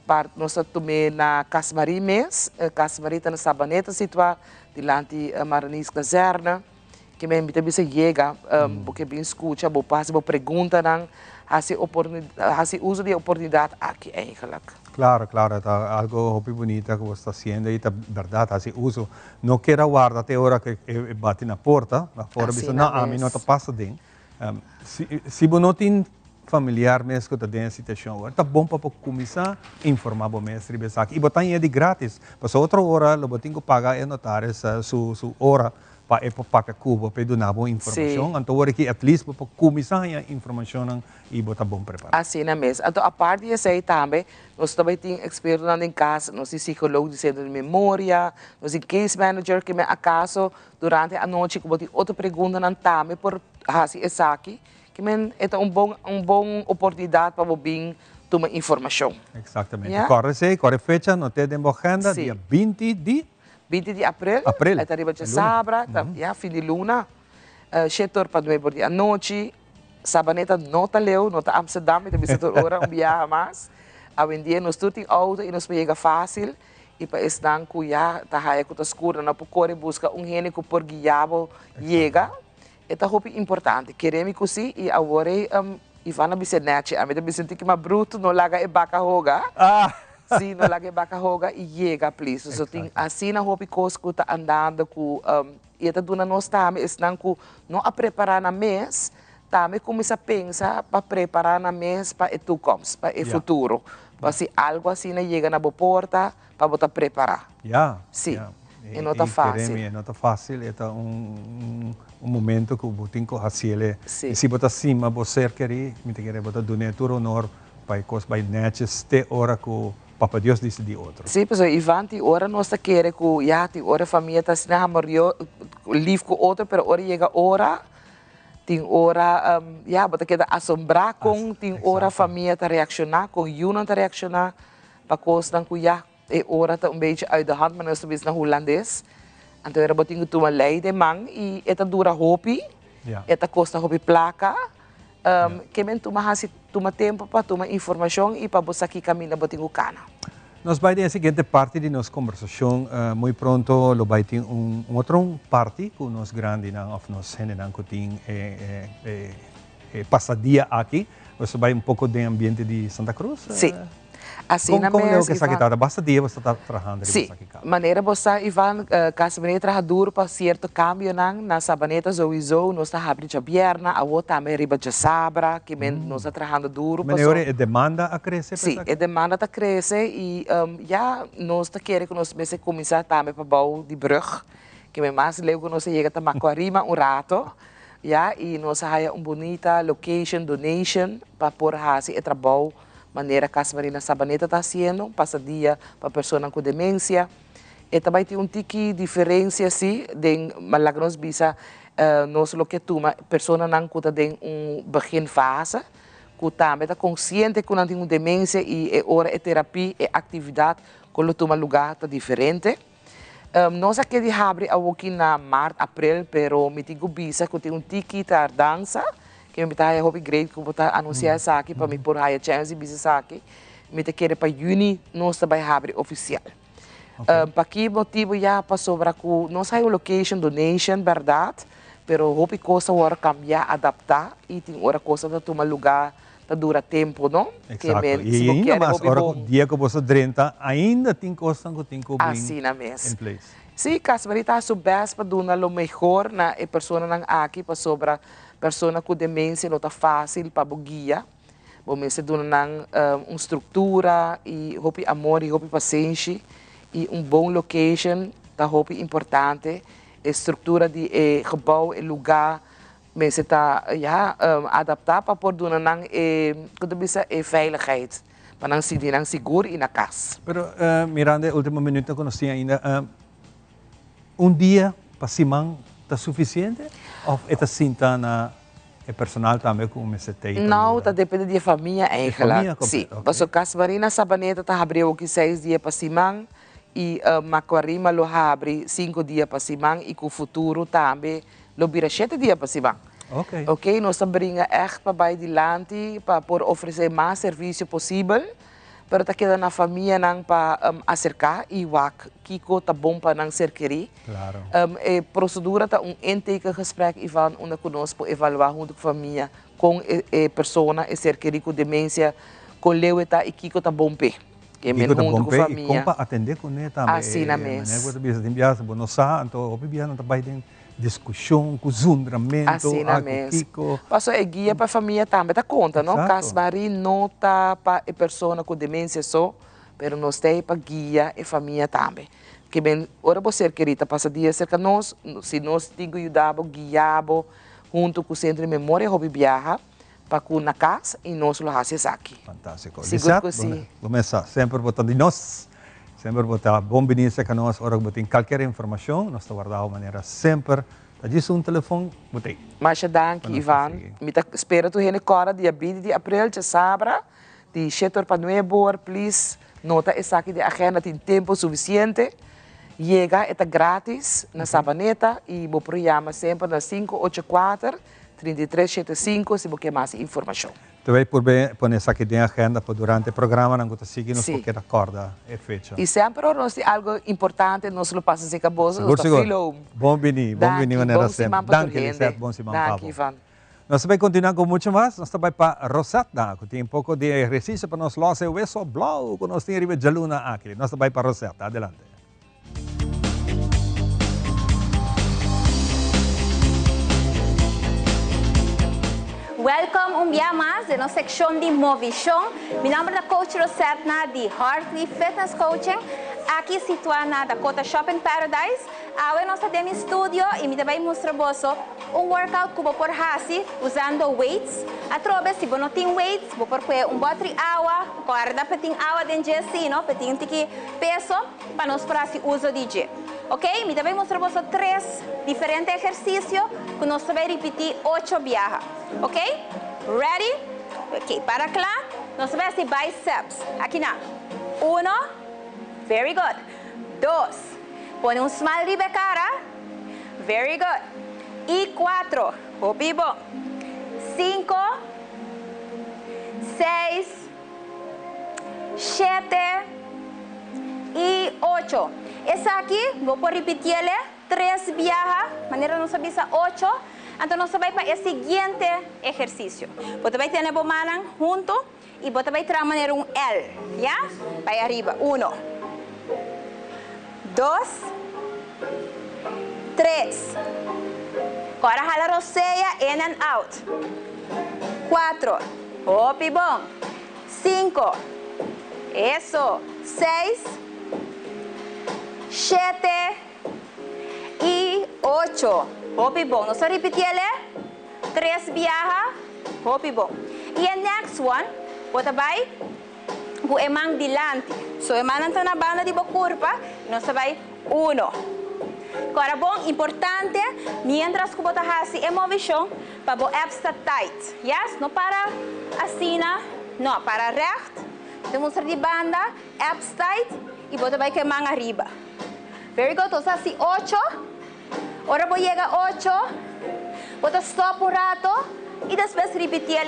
para nós também na Casmarí mês, Casmarí está na Sabaneta situada diante da Maranis Caserna. Que me também chega, porque bem escuta, vou passar, vou perguntar não. Hace uso de oportunidade aqui eigenlijk. Claro, está algo muy bonito que você está haciendo y verdad, hace uso. No quiero guardar até hora que bate na porta, fora diz, não, a mim não está passando. Se você não tem familiar mesmo que está dentro da situação, está bom para começar a informar o mestre e botar em de grátis. Para outra hora, você tem que pagar e notar sua hora para pagar cubo para dar boa informação. Então, agora que at least para começar a informação e botar bom preparado. Assim é mesmo. Então, a parte disso aí também, nós também temos expertos em casa, nós temos psicólogos de centro de memória, nós temos case manager que me acaso durante a noite que botar outra pergunta não também por assim essa aqui, que é uma boa oportunidade para vir tomar informação. Exatamente. Corre fecha, não tem agenda, dia 20 de abril, é arriba de sábado, fim de luna, 7 horas para 9 horas da noite, Sabaneta não está leu, não está Amsterdam, então bisa hora viaja mais. A vendia nós tudo em auto e nos chega fácil, e para esse dan cuia, tá raia com escura, não por correr busca gente que por guiabo chega, é tá roupa importante. Queremos que sim e agora Ivana bisa nete, a mim também senti que uma bruto não larga e baca roga. Sim, não larga e baca roga e chega, please. So tem assim na roupa que está andando com e tá dando nós também, esse dan que não a preparar na mês. Também começa a pensar para preparar na mês para o toekomst, para o futuro. Para se algo assim chega na boa porta, para você preparar. Sim. E não está fácil. Não está fácil, é momento que você tem que fazer. E se você acima, você quer, me quer botar do neto honor para que os bainetes te hora que Papa Dios dice de otro. Sim, pessoal, Ivan, tem hora nós tá querendo que, tem hora a família tá assim, livre com outro, pero hora chega hora, tem hora, bota queda assombrar com, tem hora a família tá reaccionar, com não tá reaccionar, para coisa que é hora tá beetje uit de hand, mas nós estamos na holandês, então era botinho tu uma lei de man, e esta dura hopi, esta costa hopi placa, que men tu mahasi toma tempo para tomar informação e para você aqui caminhar botinho cana. Nós vamos ter a seguinte parte de nossa conversação. Muito pronto, lo vai ter outro parte que nós grande não, of nós gente não tem passadia aqui. Você vai pouco do ambiente de Santa Cruz? Sim. Assim como é o que está aqui? Basta dia você está trabalhando? Sim, maneira você, Ivan, caso você trabalha duro para certo cambio na sabaneta, sowieso, nós está abrindo a perna, a outra também riba de sabra, que nós está trabalhando duro. Maneira é demanda a crescer? Sim, é demanda a crescer e nós está querendo que nós comece a começar também para bouw de brug, que mais leuk nós chega a Macuarima rato, e nós há bonita location, donation, para pôr o trabalho. Maneira que a Marina Sabaneta está fazendo, passa dia para pessoas com demência. E também tem tiki diferença, sim, de nós bisa, nós lo que toma, pessoas não tem begin fase, que também está consciente que não tem demência e hora é terapia e atividade, que lo toma lugar tá diferente. Nós aqui de abre aqui na março, abril, pero me digo bisa que tem tiki tardança, que me está hobby great que vou anunciar isso aqui para me pôr a chance de bisa aqui me te querer para juni nós também abre oficial para que motivo para sobre que nós hay location donation verdade pero hobby coisa hora cambiar adaptar e tem hora coisa para tomar lugar tá dura tempo não exato e ainda mais hora que dia que você drenta ainda tem coisa que tem que assim na mesa in place sim caso está subes para dar o melhor na pessoa não aqui para sobre pessoa com demência não está fácil para guia, vamos dizer uma estrutura e hope amor e hope paciência e bom location tá hope importante, estrutura de gebouw e lugar, mas está adaptar para pôr do que bisa veiligheid, para não se sentir seguro e na casa. Pero Miranda, último minuto que nós temos ainda, dia para Simão está suficiente? Of esta cinta na personal também com o MCT? Não, está depende da família eigenlijk. Sim, mas o caso Marina Sabaneta está abrindo aqui 6 dias para Simão e Macuarima lo abre 5 dias para Simão e com o futuro também lo vira 7 dias para Simão. Ok, nós brinca echt para baixo de lante para por oferecer mais serviço possível. Pero tá queda na família não para acercar e o Kiko tá bom para não ser querer. Claro. Procedura tá intake gesprek Ivan onde conosco evaluar junto com a família com pessoa e ser querer com demência com leueta e Kiko tá bom pé. Que é junto com a família. E como para atender com ele também. Assim na mesa. Né, você bisa timbiasa, não sabe, então o bebê não tá bem discussão, cozundramento, assim na mesa. Passou a guia para a família também, tá conta, não? Casbari nota para a pessoa com demência só, mas nós temos para guia a família também. Que bem, ora você querida, passa dia cerca nós, se nós temos ajudado, guiado, junto com o Centro de Memória, hobby viaja, para que na casa e nós lo fazemos aqui. Fantástico. Seguro que sim. Começa sempre botando de nós. Sempre botar bom benesse que nós ora botem qualquer informação, nós guardamos de maneira sempre. Tá disso telefone, botei. Mas dank Ivan, me espero tu rene cora dia 20 de abril de sabra, de 7 para 9 horas, please. Nota essa aqui de agenda tem tempo suficiente. Chega, é grátis na Sabaneta e vou programa sempre na 584-3375 se você quer mais informação. Também por bem pôr essa aqui na agenda para durante o programa não que seguir nos qualquer acorda e fecha. E sempre nós tem algo importante nós lo passa se acabou. Seguro. Bom vini maneira sempre. Danke, Lisette, bom Simão Pablo. Nós também continuamos com muito mais. Nós também para Rosetta, que tem pouco de exercício para nós lá o eso blau que nós temos ribe de luna aqui. Nós também para Rosetta. Adelante. Welcome un día más de nuestra sección de Movision. Mi nombre es la coach Rosetta de Heartley Fitness Coaching. aqui situada na Dakota Shopping Paradise. Awe nós temos estúdio e me também mostra você workout que vou por hasi usando weights. A trobe se você não tem weights, vou por bote de água, guarda para ter água dentro de assim, não? Para ter peso para nós fazer uso de gel. Ok? Me também mostra você 3 diferentes exercícios que nós vamos repetir 8 viajas. Ok? Ready? Ok, para lá, nós vamos fazer bíceps. Aqui na. 1, very good. 2, põe smile de cara. Very good. E 4, hopi bom. 5, 6, 7 e 8. Essa aqui, vou repetir 3 viajas, maneira não sabe 8. Então, nós vamos para o seguinte exercício. Você vai ter a mão junto e você vai trabalhar L. Já? Vai arriba. 1, 2, 3. Agora, jala a roceia, in and out. 4. Hopi bom. 5. Isso. 6. 7. E 8. Hopi bom. Nós vamos repetir 3 viajas. Hopi bom. E o next one, você vai com a mão dilante. So, a mão está na banda de curva. Nós vai 1. Agora, bom, importante, mientras que você faz a movição, para o abs estar tight. Yes? Não para assim, não, para reto. Demonstra de banda, abs tight, e você vai com a mão arriba. Very good. Então, assim, 8. Agora, vou chegar a 8. Você stop um rato, e depois repetir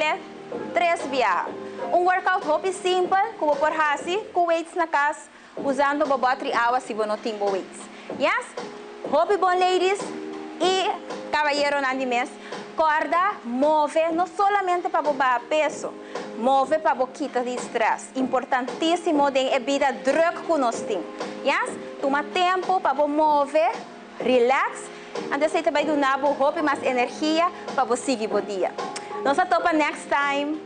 3 viajas. Workout hopi simples, que você pode fazer com weights na casa, usando o bote de água se você não tem weights. Yes? Hopi bom, ladies e cavalheiro nandi mes. Corda, move, não solamente para baixar peso, move para quitar de estresse. Importantíssimo de evitar druk que nós temos. Yes? Toma tempo para mover, relax. Antes você vai dar hopi mais energia para você seguir o dia. Nós topa next time.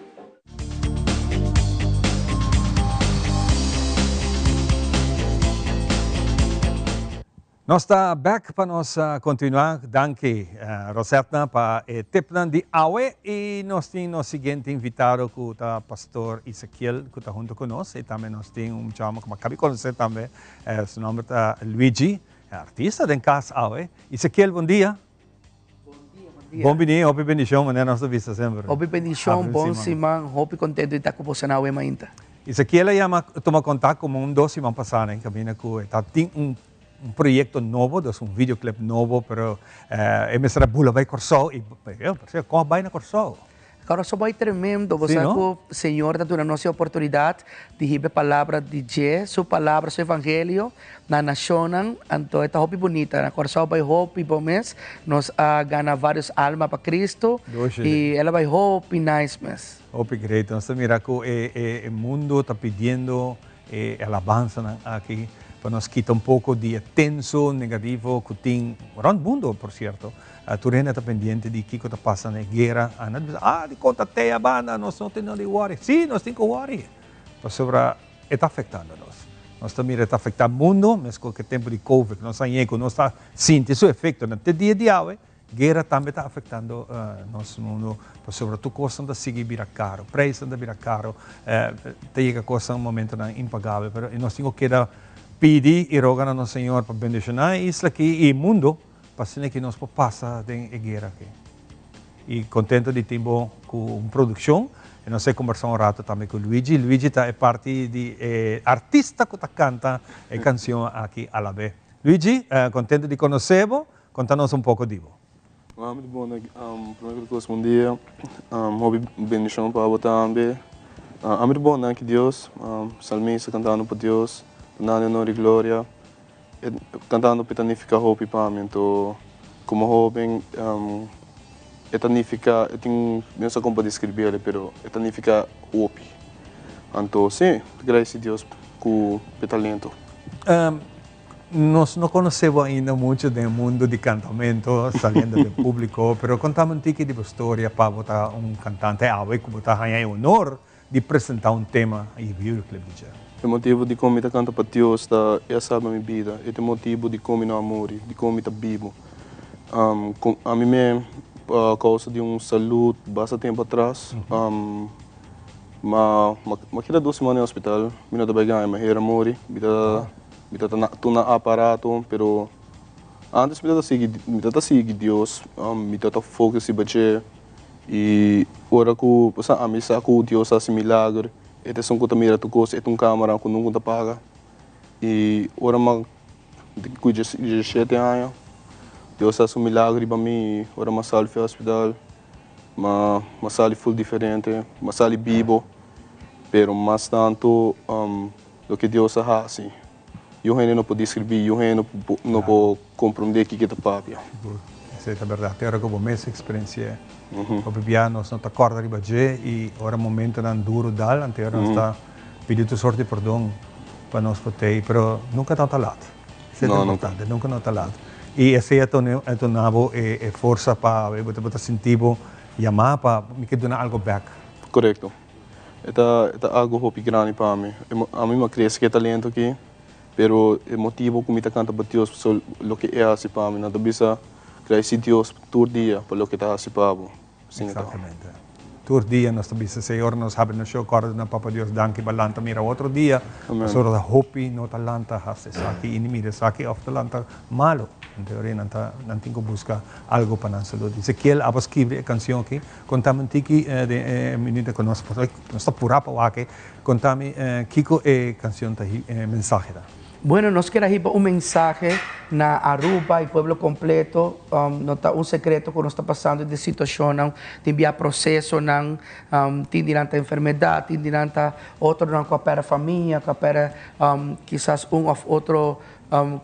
Nós estamos back para nós continuar. Danke, Rosetta, para o tip de Awe. E nós temos o seguinte invitado, que é o pastor Ezequiel, que está junto conosco. E também nós temos chama que acabei de conhecer também. Seu nome é Luigi, artista da casa Awe. Ezequiel, bom dia. Bom dia, hope bendição, mané, nós vista sempre. Hope bendição, bom semana, hope contente de estar com você na Awe ainda. Ezequiel ia tomar contato com um 2 semanas passadas, caminho que tem proyecto nuevo, es un videoclip nuevo, pero me será bula vai corso y como vai na corso. Corso vai tremendo, você sí, o Senhor dá a nossa oportunidade de receber a palavra de Jesus, sua palavra, seu evangelho na nação, então é hopi bonita, na corso vai hopi bom mês, nós ganha vários almas para Cristo e ela vai hopi nice mês. Hopi great, então mira que o mundo está pedindo alabanza aqui. Para nos quitar um pouco de tenso negativo que tem no mundo, por certo. Tu está pendente de que está passando na guerra. De conta te abana, nós não temos de worry. Sim, nós temos que worry. Mas está afetando nós. Nós também está afetando o mundo, mas com o tempo de Covid, nós está sentindo seu efeito. No dia de hoje, a guerra também está afetando nosso mundo. Por sobretudo, coisa de seguir virar caro. Preço de virar caro. Tem coisa um momento impagável. Mas nós temos que pedir e rogar ao Senhor para bendicionar isso aqui e o mundo, para que nós possamos ter a guerra aqui. E contente de ter uma produção. E nós conversamos um rato também com o Luigi. Luigi é parte de artista que canta a canção aqui à la vez. Luigi, contente de conhecê-lo. Conta-nos um pouco disso. Muito bom, primeiro que bom dia. Uma bendição para você também. Muito bom, que Deus, salmista cantando para Deus. Nada honor e glória, cantando pitanifica hope para mim, então como hope, etanifica, não sei como descrever, pero etanifica hope. Então sim, graças a Deus com o talento. Nós não conhecemos ainda muito do mundo de cantamento, saindo do público, pero contamos um pouco de história para botar cantante, que botar ganhar honor de apresentar um tema e videoclip de jazz. O motivo de como eu canto para Deus é sabe a minha vida. É o motivo de como eu amo, de como eu vivo. A mim mesmo, por causa de saúde, bastante tempo atrás, mas queda 2 semanas no hospital, eu não estava ganhando, mas era morrer, eu estou na aparato, pero antes eu estava seguindo Deus, eu estava focado em bater e agora que a mim sabe que Deus faz milagre, é só que mira tu coisa, é câmera que nunca paga e agora eu de 17 anos, Deus faz milagre para mim, agora eu saio do hospital. Mas sali full diferente, mas sali vivo, pero mais tanto do que Deus faz. Eu não posso descrever, eu não posso compreender o que é o papo. Isso é verdade. Agora como essa experiência, o piano não está corda de bater e agora o momento é duro dal, antes nós está pedindo sorte perdão para nós poder, pero nunca está talado. Isso é importante, nunca não talado. E esse é o nabo é força para você sentir llamar para me dar algo back. Correto. É algo muito grande para mim. A mim me cresce que talento aqui, pero o motivo que me canta para Deus, o que é assim para mim, não bisa crescer Deus todo dia para o que está assim para mim. Exatamente. Todo dia nós também Senhor nos sabe no show corda na Papa Deus danke balanta mira outro dia. Só da hope no talanta hace aqui inimigo aqui of talanta malo. Em teoria não tem que buscar algo para a saúde. Ezequiel abas escrever a canção aqui, contame tiki de menina que nós está pura para aqui, contame Kiko canção da mensagem da. Bueno, nos queremos un mensaje na Aruba y pueblo completo, no está un secreto que nos está pasando de situación, de proceso, tindiranta enfermedad, tindiranta otro não coopera família, coopera quizás un of otro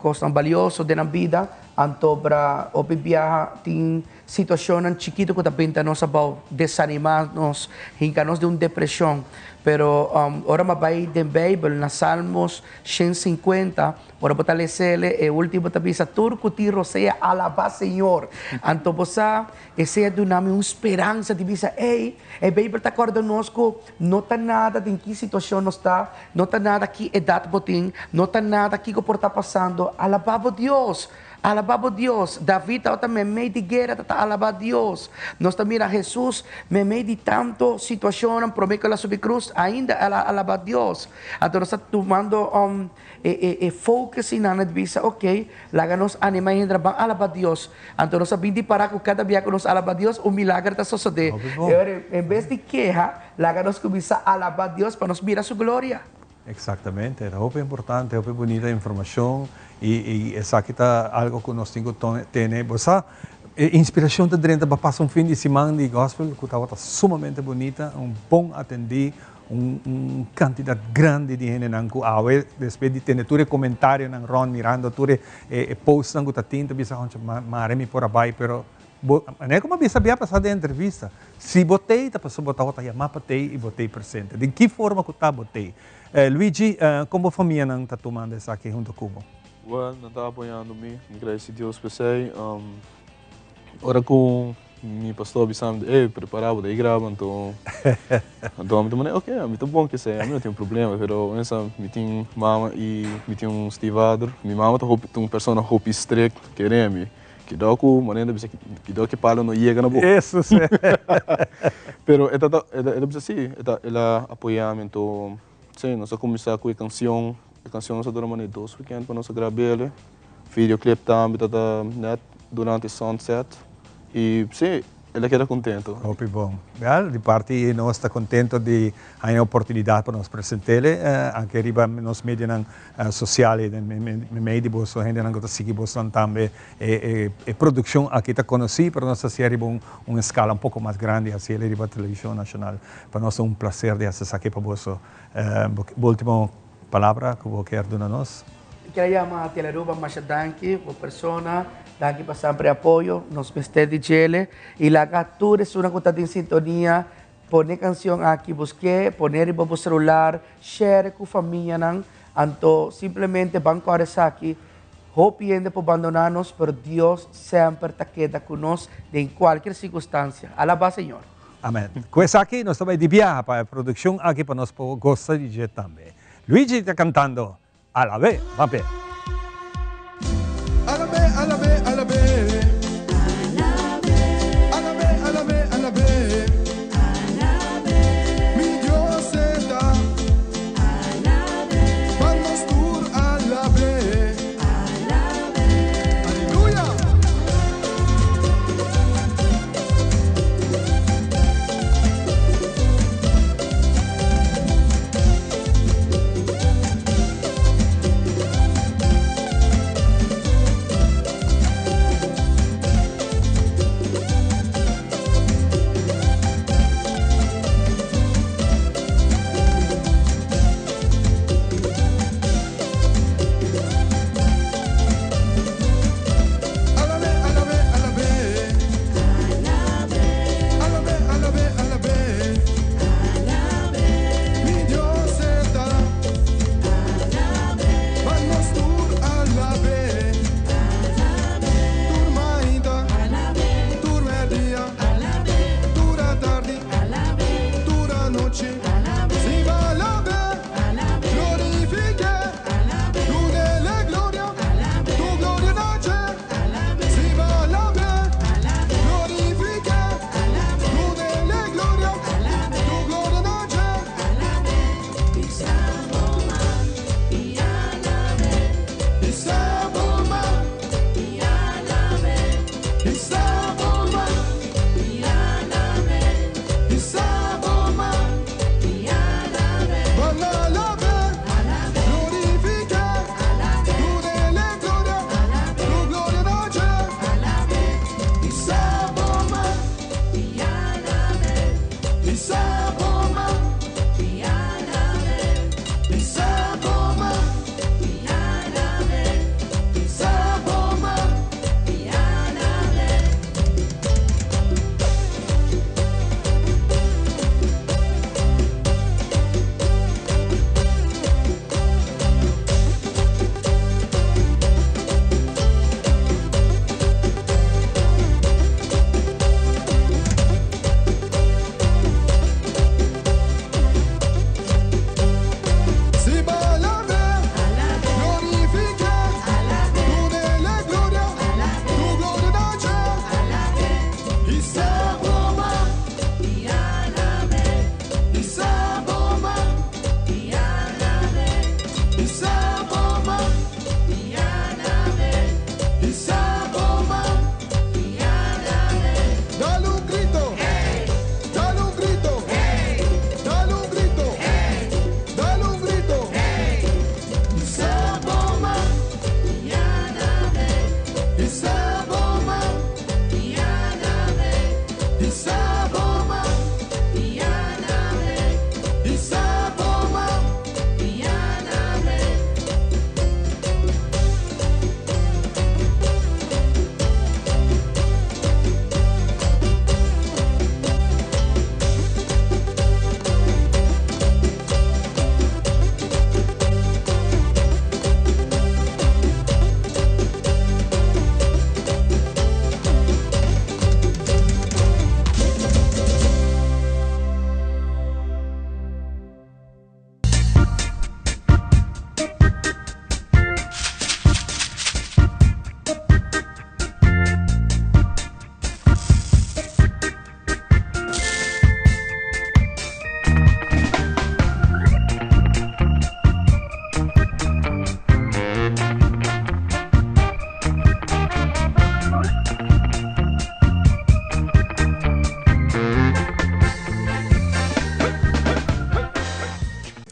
coisa valioso de na vida, antobra o bibia tem situação chiquito que também nos about desanimar nos, hincanos de uma depressão. Pero ora vai de Bible na Salmos 150, ora fortalecer o último tabisa turco tiro seja alabar Senhor. Antobosa esse do nome uma esperança de bisa, ei, a Bible está conosco, não está nada de que situação não está, não está nada que idade botim, não está nada que está passando, alabava Deus. Alababa Deus. David também meio de guerra, está alabando Deus. Nós também a Jesus, meio de tanto situação, promete que ela sobre cruz, ainda ela alaba Deus. Então nós estamos tomando foco na visa, ok, lá nos anima e entra para alabar Deus. Então nós vamos parar com cada dia que nós alaba Deus, milagre está sucedendo. Em vez de queja, lá nos começa a alabar Deus para nos mirar sua glória. Exatamente, é muito importante, é muito bonita a informação e essa aqui está algo que nós temos que ter. Você, inspiração de dentro para passar fim de semana de gospel que está sumamente bonita, bom atender, quantidade grande de gente que awe, depois de ter tudo comentário na Ron mirando tudo post que está tinta, bisa maremi por abaixo, pero não é como bisa bia passar de entrevista. Se botei, tá passou botar outra chamar botei e botei presente. De que forma que tá botei? Luigi, como a família não está tomando isso aqui junto com o Well, não está apoiando-me, graças a Deus, pensei. Ora com meu pastor bisam, preparado, daí grava, então me tomei, ok, muito bom que sei, não tem problema, pero essa me tem mama e me tem Steve Adler, minha mama tem uma pessoa hope strict, querendo que dá com maneira que dá que palo não chega na boca. Isso sim. Pero é assim, ela apoia-me, então sim, nós começamos com a canção nós duramos 2 weekends para nós gravar, videoclip também net durante sunset e sim, ela queda contente. Muito bom. De parte nós está contente de ter a oportunidade para nos apresentar, anche riba nos mídias sociais, meio você gente não gosta seguir você também e produção aqui está conhecida, para nós assim arriba uma escala pouco mais grande assim ele riba televisão nacional. Para nós é prazer de acessar aqui para você. Última palavra que você quer dar a nós. Quero chamar a Teleruba Machadanki, a pessoa, danke para sempre apoio, nos vestir de gele, e lá toda é uma coisa de sintonia, poner canção aqui, busque, poner em seu celular, share com a família, então simplesmente banco aqui, hope ainda por abandonar-nos, mas Deus sempre está queda conosco em qualquer circunstância. Alaba, Senhor. Amen. Questa aqui nós também de viajar para a produção aqui para nós gostar de dizer também. Luigi está cantando Alla Be, va bene. Alla Be, alla Be, alla Be. Alla Be, alla Be, alla Be. Mi Dios está. Vamos tur alla Be. Aleluya.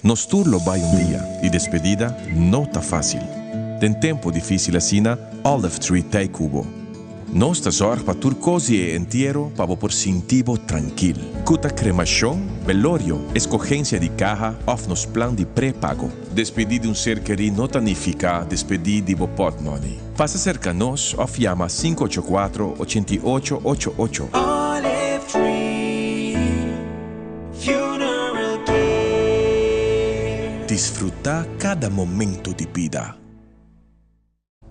Nos turlo vai dia e despedida não tá fácil. Tem tempo difícil assina, Olive Tree Tay Cubo. Nostra zorg pa turcosi e entierro pa por sintivo tranquil. Cuta cremação, velorio, escogencia de caja, of nos plan de pré-pago. Despedir de ser querido não significa despedir de bo portmoney. Passa cerca nos, of llama 584-8888. Olive Tree Funeral Care. Disfrutar cada momento de vida.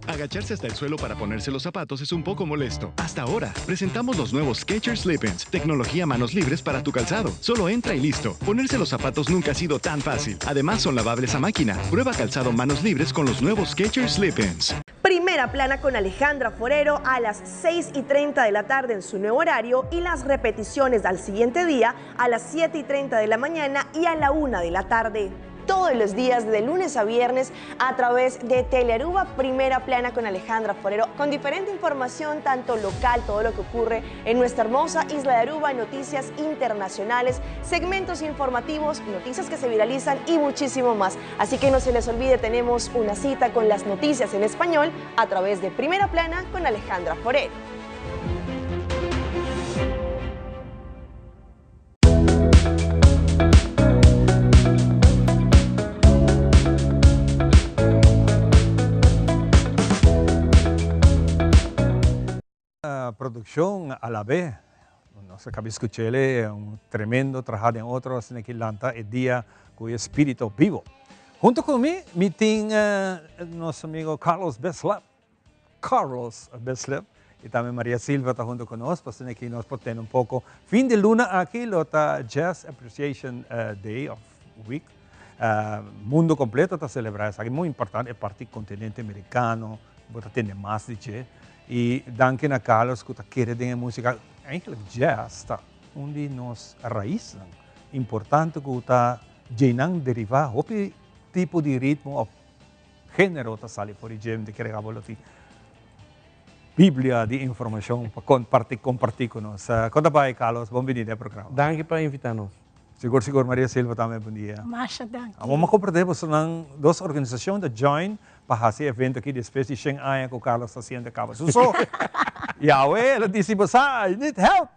Agacharse hasta el suelo para ponerse los zapatos es un poco molesto. Hasta ahora, presentamos los nuevos Skechers Slip-ins, tecnología manos libres para tu calzado. Solo entra y listo. Ponerse los zapatos nunca ha sido tan fácil. Además, son lavables a máquina. Prueba calzado manos libres con los nuevos Skechers Slip-ins. Primera plana con Alejandra Forero a las 6:30 de la tarde en su nuevo horario y las repeticiones al siguiente día a las 7:30 de la mañana y a la 1 de la tarde. Todos los días de lunes a viernes a través de Telearuba, Primera Plana con Alejandra Forero, con diferente información tanto local, todo lo que ocurre en nuestra hermosa isla de Aruba, noticias internacionales, segmentos informativos, noticias que se viralizan y muchísimo más. Así que no se les olvide, tenemos una cita con las noticias en español a través de Primera Plana con Alejandra Forero. Producción a la vez. No sé, acabé de escucharle un tremendo trabajo en otros en Atlanta, el día cuyo espíritu vivo. Junto conmigo, mi team, nuestro amigo Carlos Beslap. Y también María Silva está junto con nosotros, para que nos porten un poco. Fin de luna aquí, lo está Jazz Appreciation Day of Week. Mundo completo está celebrado. Es muy importante, el parte continente americano, tiene más DJ. Y danken a Carlos que quiere de música, eigenlijk jazz está onde nos raízan. Importante que está llenando derivar, qualquer tipo de ritmo o género está sale por exemplo, de que regalo ti Bíblia de informação para compartir com nós. Conta bem, Carlos, bem-vindo ao programa. Danke para invitar-nos. Seguro, Maria Silva também, bom dia. Masha, danke. Vamos compartilhar com duas organizações da Join para fazer evento aqui depois de 100 anos que o Carlos está sendo acaba. So, Yahweh, ela disse, I need help.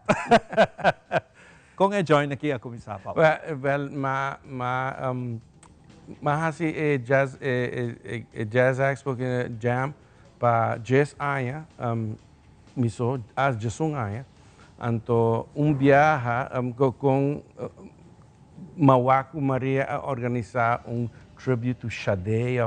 Com a Join aqui a começar, Paulo. Well, hasi jazz expo jam para 10 anos, miso as 10 anos, anto viaja com Mawaku Maria a organizar tribute to Sade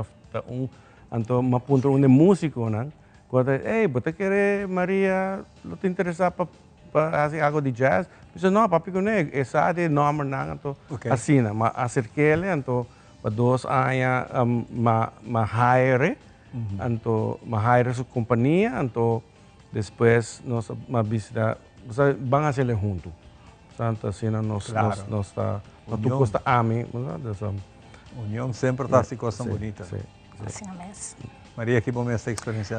anto mapunto músico nan quando você quer Maria não te interessa para fazer algo de jazz disse não papi com ele essa de nome nan anto assim mas acerquele anto para 2 anos hire anto hire sua companhia anto depois nós visita vão fazer junto santo assim nós está tu costa ami, União sempre está assim, coisa bonita. Assim mesmo. Maria, que bom essa experiência.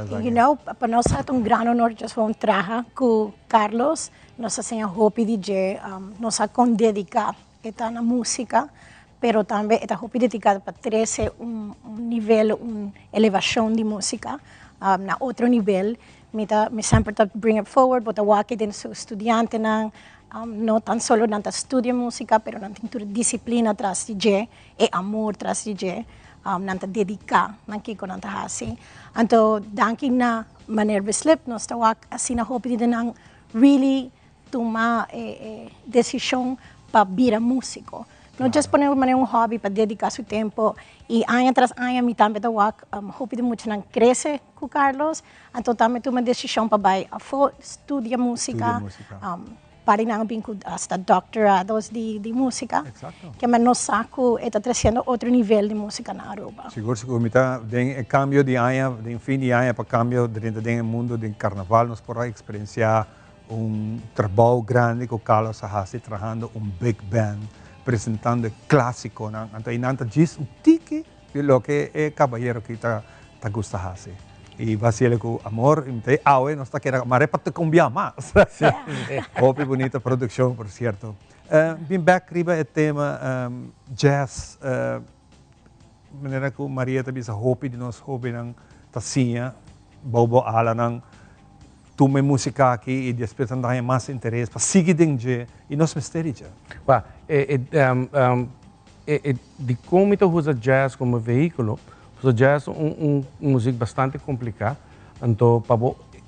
Para nós é grande honor de fazer trabalho com Carlos, nós fazemos hobby DJ, nós com dedicar está na música, pero também está hobby dedicado para trazer nível, elevação de música na outro nível. Me sempre bring it forward, but aqui tem seu estudante no tan solo nanta estudia música, pero nanta disciplina tras DJ e amor tras DJ, nanta dedica nanki ko nanta hasi. Anto danking na maner beslip no stawak asina hopi de nang really toma decisão para vir a músico. Não just poner hobby para dedicar seu tempo e ano tras ano mi também tawak hopi de muito nang cresce com Carlos, anto também toma decisão para vai a estudia música. Para nang bingkud hasta doctorados de música. Exacto. Que nos saco está trazendo outro nível de música na Aruba. Seguro, mita den cambio de ano, den fim de ano para cambio dentro do mundo do carnaval, nós podemos experienciar trabalho grande que o Carlos está trabalhando big band, apresentando clássico, então inanta diz tique de lo que é caballero que está gusta hacer. E vai ser com amor, e aue, nós está querendo, mas é para te cambiar mais. Hobby bonita produção, por certo. Bem back riba o tema jazz, maneira que Maria também sa hobby de nós hobby ng tasinha, bobo ala ng tume música aqui e depois andar mais interesse para seguir dentro e nós mistério já. De como tu usa jazz como veículo. So jazz música bastante complicada, então para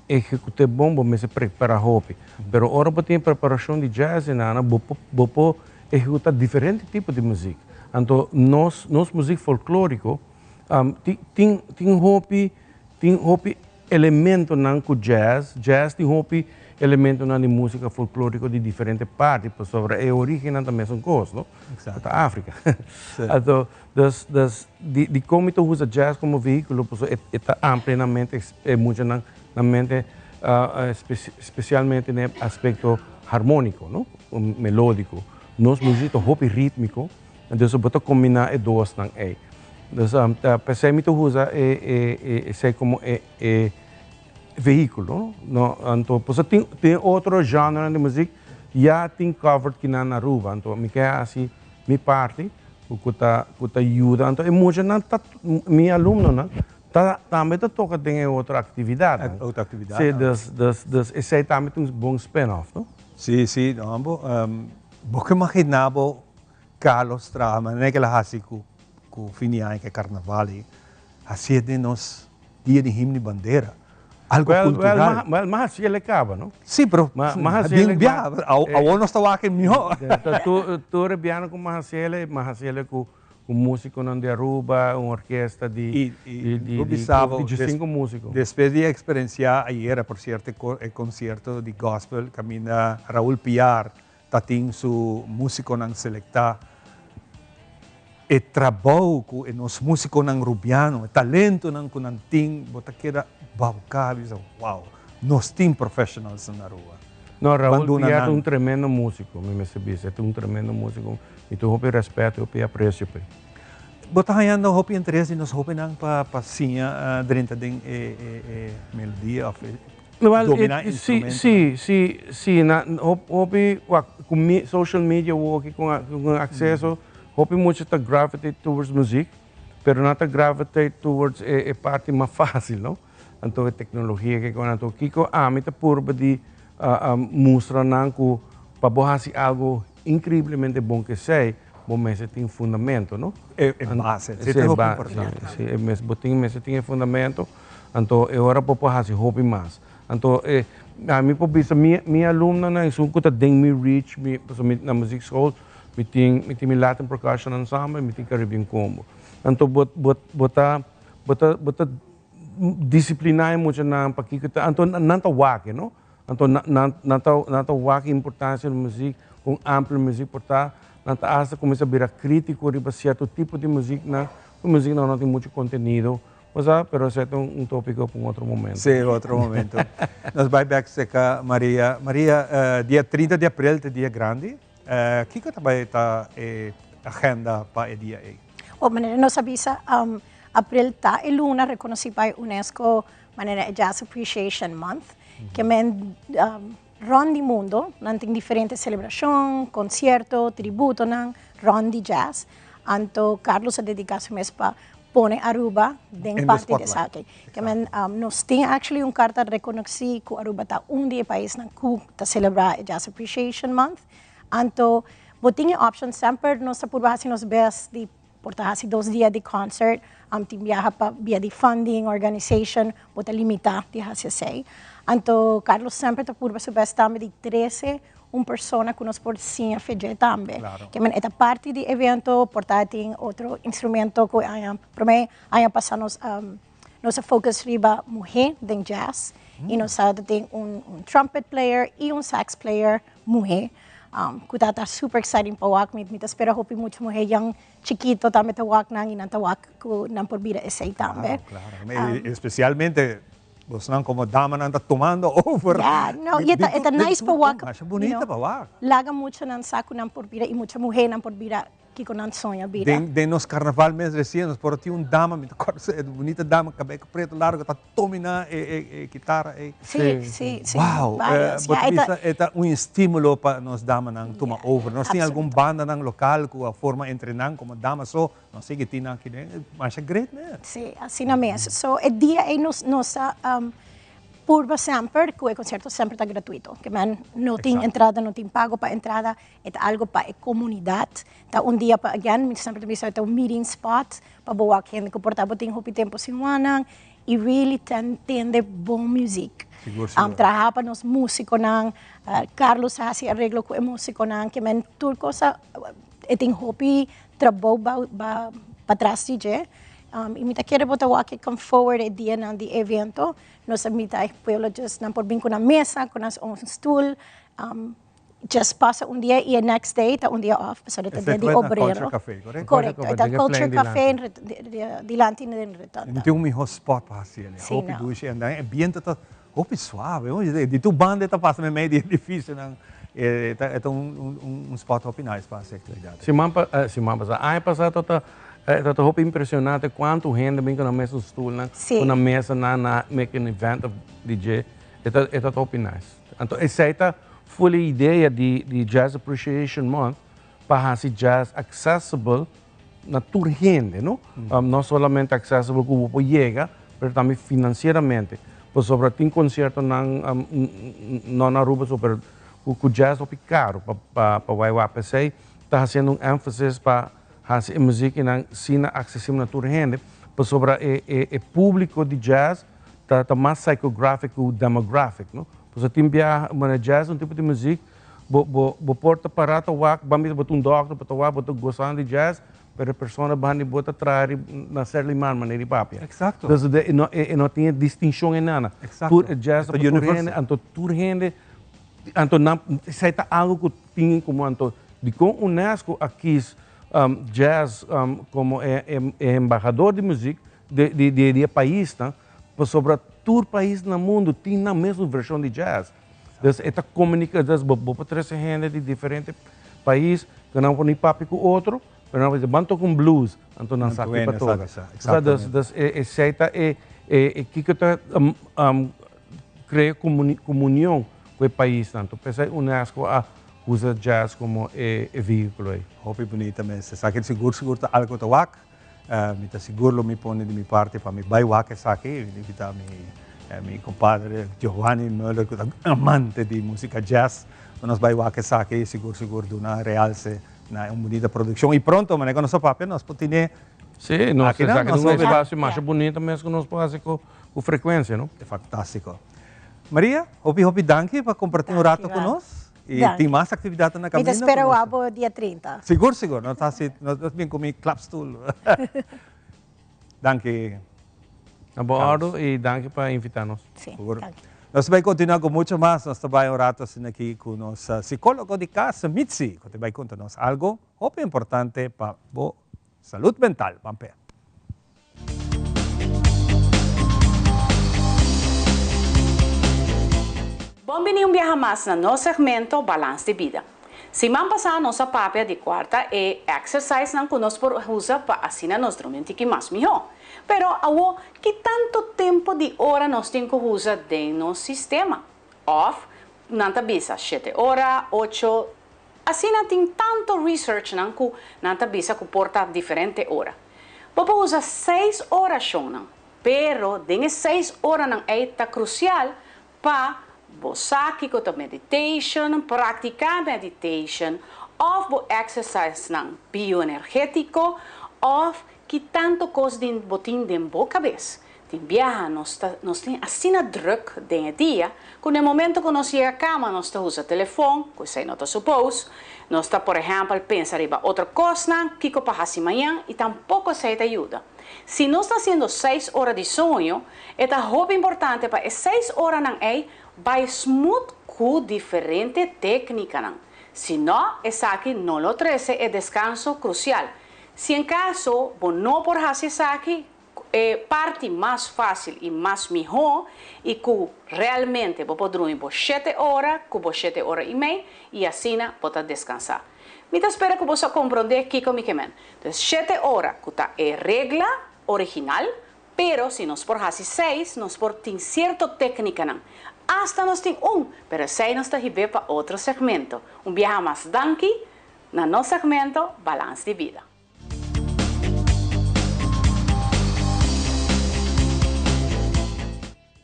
executar bom, você se prepara hobby. Pero ora para ter preparação de jazz, você executar diferentes tipos de música. Então música folclórico tem hobby, tem hopi elemento nan ku jazz tem hopi elemento nan di música folclórica de diferentes partes, por sobre a origem também são coisas, não? Da África. Então, de como tu usa jazz como veículo, está ampliamente muito na mente, especialmente no aspecto harmônico, não? Melódico. Nós música hopi rítmico, então você pode combinar os dois nan aí. Então, pensei que tu usa sei como veículo, não? Então, tem outro gênero de música já tem covered que na Aruba, então me quer assim, me parte, que ajuda, então é muito não tá meu aluno, não? Também toca tem outra atividade. Outra atividade. Sim, esse também tem um bom spin-off, não? Sim, não, porque imaginava Carlos Trama, né, que ela assim com finian que carnaval, assim de nós dia de himno e bandeira. Algo cultural. Mas ele acaba, não? Sim, pero ele acaba. Ao nós estava aqui melhor. Tu rebiano com Mahasiele com músico não de Aruba, uma orquestra de 25 músicos. Depois de experienciar ayer, por cierto, el concerto de gospel, camina Raúl Piar, tating su músico ng selecta. E trabalho com os músicos ng Rubiano, talento ng kunanting, bota kira baucabi, wow, nós temos profissionais na rua. Não, Raúl Piar é um tremendo músico, me percebi, é um tremendo músico, e tu hope respeito, hope aprecio. Bota hayan no hope interesse, nós hope nang pasinha dentro da melodia, dominar instrumento. Sim, hope com social media, com acesso, hope muito está gravitate towards music, pero não está gravitate towards a parte mais fácil, não? Então a tecnologia que quando então Kiko me está purba de mostrar nanco para borrar algo incrivelmente bom que sei, bom mas tem fundamento, não? É base, é importante. Sim, mas tem fundamento, então é hora para borrar hope mais. Então a mim por isso minha aluna na isso que tá deng me reach me na music school me tem Latin percussion ensemble, me tem Caribbean combo. Então bota disciplinar muito na pakikita. Então não tá wake, não? Então não tá wake importância da música com ampla música portar. Não tá asa começa a virar crítico riba certo tipo de música na música não tem muito conteúdo. Mas pero esse é um tópico para outro momento. Sim, outro momento. Nós vai back seca Maria. Maria, dia 30 de abril é dia grande. Que também está agenda para o dia aí? O maneira nós avisa abril tá e luna reconhecido by UNESCO maneira Jazz Appreciation Month que men ron di mundo nan tem diferentes celebração, concerto, tributo nan ron di jazz. Anto Carlos a dedicar-se mês para pone Aruba den parte dessa aqui. Que men nós tem actually carta reconhecido que Aruba tá dia país nan ku tá celebrar Jazz Appreciation Month. Anto, botinha option sempre nós apurvasi nos best de portahasi 2 dias de concert, tim viaja pa via de funding, organization, bota limita de hasi sei. Anto, Carlos sempre apurva su best também de 13 persona que nós por sim feje também. Claro. Que esta parte de evento portátil outro instrumento que para mim passar nos focus riba mulher de jazz e nós tem trumpet player e sax player mulher. Que está super exciting para wak mit espera hope muito mulher yang chiquito também tá wak nang inantawak ko nang por vida esse também. Claro. Especialmente você não como dama não está tomando over. No, ita nice para wak. Mas bonita para wak. Laga muito nang saco nang por vida e muita mulher nang por vida que com nang sonha vida. De nos carnaval mês recém nos por ti dama me bonita dama cabelo preto largo tá tomina guitarra Sim. Wow. Esta estímulo para nos dama nang toma over. Nós tem algum banda nang local com a forma entrenando como dama só nós sei que tem aqui mas é great né. Sim, assim na mesa. So o dia aí nos purba sempre que o concerto sempre está gratuito, que man não tem entrada, não tem pago para entrada, é algo para a comunidade. Tá dia para again, sempre tem um meeting spot para boa gente que portava tem hopi tempo sem wanang e really tende bom music. Trabalha para nós músico nang Carlos hasi arreglo com músico nang que man turco sa tem hopi trabalho para trás de y mita quiere botar que come forward el día ng di evento, nos mita el pueblo just nan por bin con una mesa, con un stool, just pasa un día y el next day está un día off, so de di obrero. Culture Café, correcto? Correcto, está Culture Café dilante na din retorno. Não tem um melhor spot para assim, né? Sim, Hope não. duche, andar ambiente tá hope suave, de tu banda tá passando meio difícil, não? É um spot hope nice para essa atividade. Ano passado tá hope impressionante quanto gente vem com a mesa stool, né? Sim. Com a mesa na make an event of DJ, tá hope nice. Então essa é a full ideia de Jazz Appreciation Month para fazer jazz accessible na toda gente, não? Não somente accessible que o povo chega, mas também financeiramente. Por sobre tem concerto não na Aruba, sobre o jazz é caro para o YYPC, está fazendo um ênfase para fazer música na cena acessível na toda gente, por sobre o público de jazz está mais psychographic, demographic, não? Porque tem uma jazz, um tipo de música, porta parata wak, bambi botar doctor, botar wak, botar gostando de jazz, para a pessoa vai botar trair na certa maneira de papel. Exato. Então não tem distinção em nada. Exato. Por jazz, por gente, então tudo gente, então não, isso é algo que tem como então de com UNESCO aqui jazz como embaixador de música de país, tá? Por sobre todo país no mundo tem a mesma versão de jazz. Então, esta comunicação, vou trazer gente de diferentes países, que não põe papo com outro, mas não vai banto com blues, então não sabe para todos. Então, que está cria comunhão com o país, tanto pensa UNESCO a usa jazz como veículo aí. Hope bonita mesmo. Sabe que seguro tá algo to wak. Me tá seguro me põe de minha parte para me vai wak sabe, invita mi compadre Giovanni Müller, que é amante de música jazz, nós vai wak sabe, seguro de uma realce na uma bonita produção e pronto, mas quando só papel nós podemos Sim, nós temos um espaço mais bonito mesmo que nós podemos fazer com frequência, não? É fantástico. Maria, hope danke para compartilhar um rato conosco. E tem mais atividade na caminho. Me espera o abo dia 30. Seguro. Nós vamos comer clapstool. Danke. Obrigado e danke por invitar-nos. Sim, nós vamos continuar com muito mais. Nós vamos um rato aqui com o nosso psicólogo de casa, Mitzi, que vai contar-nos algo muito importante para a saúde mental. Vamos ver. Bom-vindo viaja mais no nosso segmento Balance de Vida. Semana passada, nossa papia de quarta é exercise não conosco por usa para assim nós dormimos que mais melhor. Pero awo que tanto tempo de hora nós temos que usar dentro do nosso sistema? Off, não tá bisa 7 horas, 8. Assim não tem tanto research não que não tá bisa que porta diferente hora. Pode usar 6 horas não. Pero dentro 6 horas não é crucial para você que com meditation, praticar meditation, ou exercise não bioenergético, ou que tanto coisa de botin de boa cabeça. Tem viaja, nós tem assim na druk de dia, que no momento que nós chega à cama, nós usa telefone, que você não supôs, nós por exemplo, pensa em outra coisa, que para fazer amanhã, e tampouco você te ajuda. Se nós está fazendo 6 horas de sonho, é muito importante para 6 horas não é vai smooth com diferente técnica não. Se não, essa aqui não lo trece é descanso crucial. Se em caso você não por fazer isso aqui, é parte mais fácil e mais melhor e que realmente você pode dormir por 7 horas, por 7 horas e meia e assim pode descansar. Me espero que você compreenda aqui comigo. Então, 7 horas que está é regra original, pero se nós por fazer 6, nós por ter certa técnica não. Hasta nós temos pero sei nós está ribe para outro segmento. Viaja mais danke no nosso segmento Balance de Vida.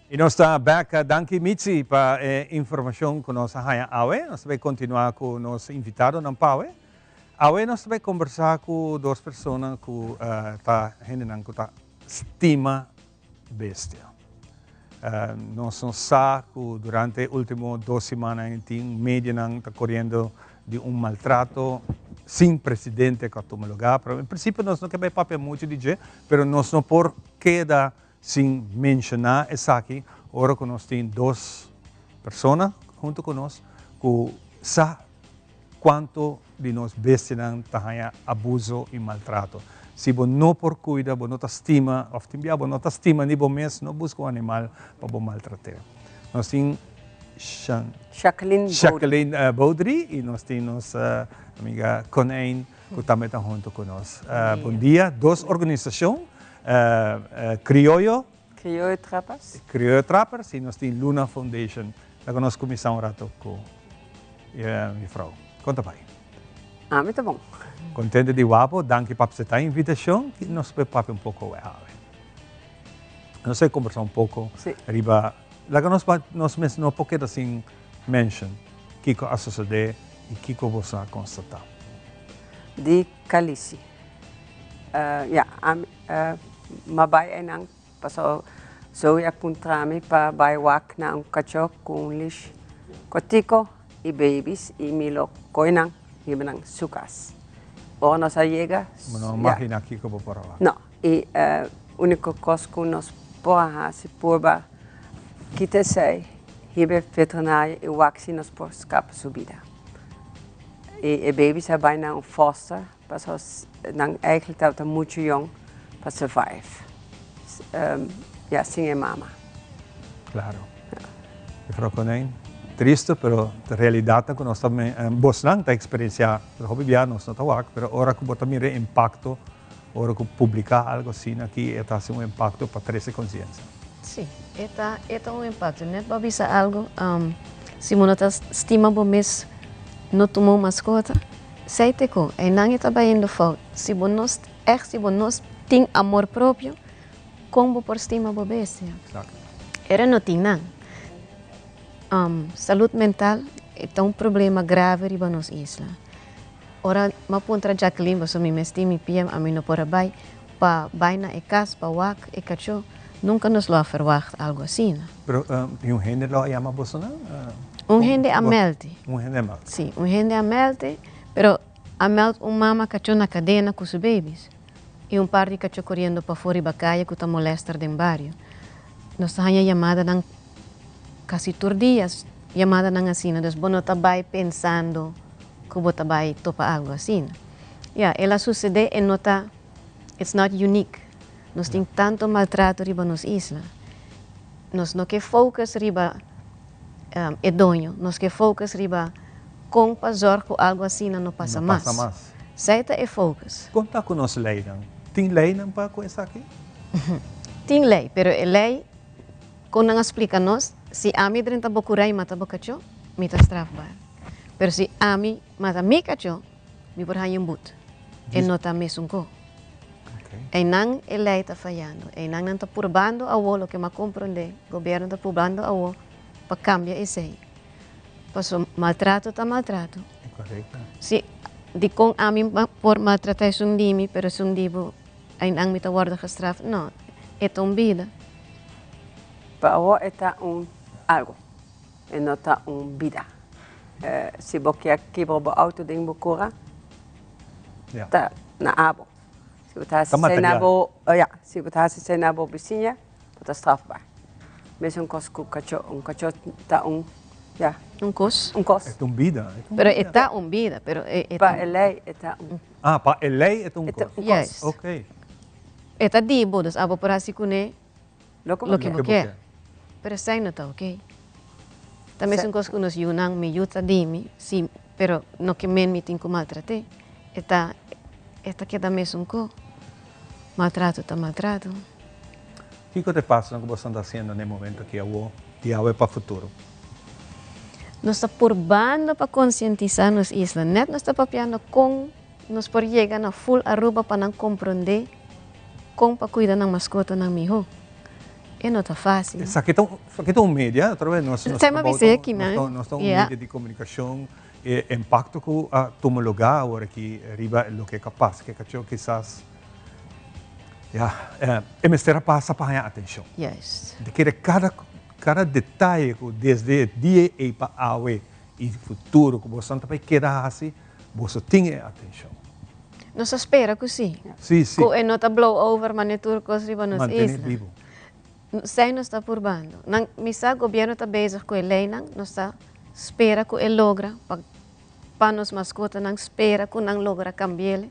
E nós estamos back, danke Mitzi, para informação que nós temos hoje. Nós vamos continuar com o nosso invitado na PAUE. Hoje nós vamos conversar com 2 pessoas que estão estima bestia. Nós sabemos que durante as últimas 2 semanas, tem média está correndo de maltrato sin presidente que toma lugar, pero en principio nós não queremos papel muito de pero nós não por queda sem mencionar essa aqui, ora que nós temos 2 pessoas junto conosco que sabe quanto de nós vestem tahanha abuso e maltrato. Se você não por cuida, você não estima, ou você não estima nem você não busca um animal para maltratar. Nós temos Jacqueline Baudry e nós temos nossa amiga Conain, que também está junto conosco. Bom dia. 2 organizações, Criollo Trappers e nós temos Luna Foundation. Lá nós começamos um rato com minha frau. Conta para aí. Muito bom. Contente de wapo, danke por aceitar a invitação, que nós podemos pouco Nós vamos conversar pouco, arriba. Lá nós mencionamos pouco assim, mention, que a sociedade e que você constatar. De Calisi. Mabay ay nang paso so ya puntrami pa baywak na ang kachok kung lish kotiko e babies e milo koinang himanang sukas. O nos llega. Bueno, imagina aqui como para lá. No, e único coisa que nós podemos se porba kita sei hibe veterinária e waxi nos por escapa subida. E babies hebben bijna een foster, pas als dan eigenlijk dat het muito jong para survive. Ja, sin mama. Claro. E Frau Conain, triste, pero a realidade que nós também, Bosnan tem experiência, o hobby nós não tawak, pero ora que bota mire impacto, ora que publicar algo assim aqui, está assim um impacto para trazer consciência. Sim, é um impacto, né? Para bisa algo, se você está estima bom mês, não tomou mascota, sei te com, e não está bem falta. Se você tem amor próprio, como por estima bom bestia. Era não tem nada. Saúde mental é um problema grave riba nos isla. Ora, mapuntra Jacqueline, você me estime PM, a mim não por abai, pa baina e cas, pa wak e cacho, nunca nos lo verwacht algo assim. Pero gente lo llama Bolsonaro? Gente amelte. Gente amelte. Sim, gente amelte, pero amelte mama cacho na cadena com seus babies. E par de cacho correndo para fora e bacaia que está molestar dentro do barrio. Nós temos chamada dan quase todos os dias, chamada dan assim, então você não está pensando que você está topa algo assim. Ela sucede e não está, it's not unique. Nós temos tanto maltrato riba nos isla. Nós não queremos focus riba edonho, nós queremos focus riba com para zorg que algo assim não passa mais. Seita é focus. Conta com nós lei, não? Tem lei não para com isso aqui? Tem lei, pero a lei quando não explica nós, se a mim dentro bocurai e mata bocacho, me está strafbar. Pero se a mim mata me cacho, me por aí but. E não está mesmo com. E não a lei está falhando. E não está probando a o que me compreende. O governo está probando a o para cambiar isso aí. Passo maltrato está maltrato. Correto. Se de com a mim por maltratar é um dimi, pero é um dibo, aí não me está guarda gestraft. Não, é uma vida. Para o é algo, e não está vida. Se você quebra o auto de Bocora, está na abo. Se você está se na boa vizinha, está strafbar. Mesmo com cachorro está cos. É uma vida. Pero está uma vida, pero para a lei está para a lei é cos. Yes. Ok. Está dibo, das abo para si kune lo que quer. Pero sai não está ok. Também são coisas que nos yunang me yuta dimi, sim, pero no que men me tinko maltrate. Está que também são co maltrato, está maltrato. O que te passa no que você está fazendo no momento que é para o futuro? Nós estamos purbando para conscientizar nos islas. Net nós estamos papiando com nós por chegar na full aruba para não compreender como para cuidar da mascota na miho. E não está fácil. Isso aqui é um mídia, outra vez nós estamos um mídia de comunicação, impacto que toma lugar agora aqui arriba o que é capaz, que cachorro quizás é mestre passa para a atenção. Yes. De que cada detalhe desde dia e para a e futuro que você vai quedar assim você tem atenção. Nos espera così. Sim, sim. Ku nota blow over mane turcos riba nos Manter isla. vivo. Sei nos está purbando. Nang misa governo está bezig com ele nang nos está espera que ele logra pa nos mascota nang espera que nang logra cambiar.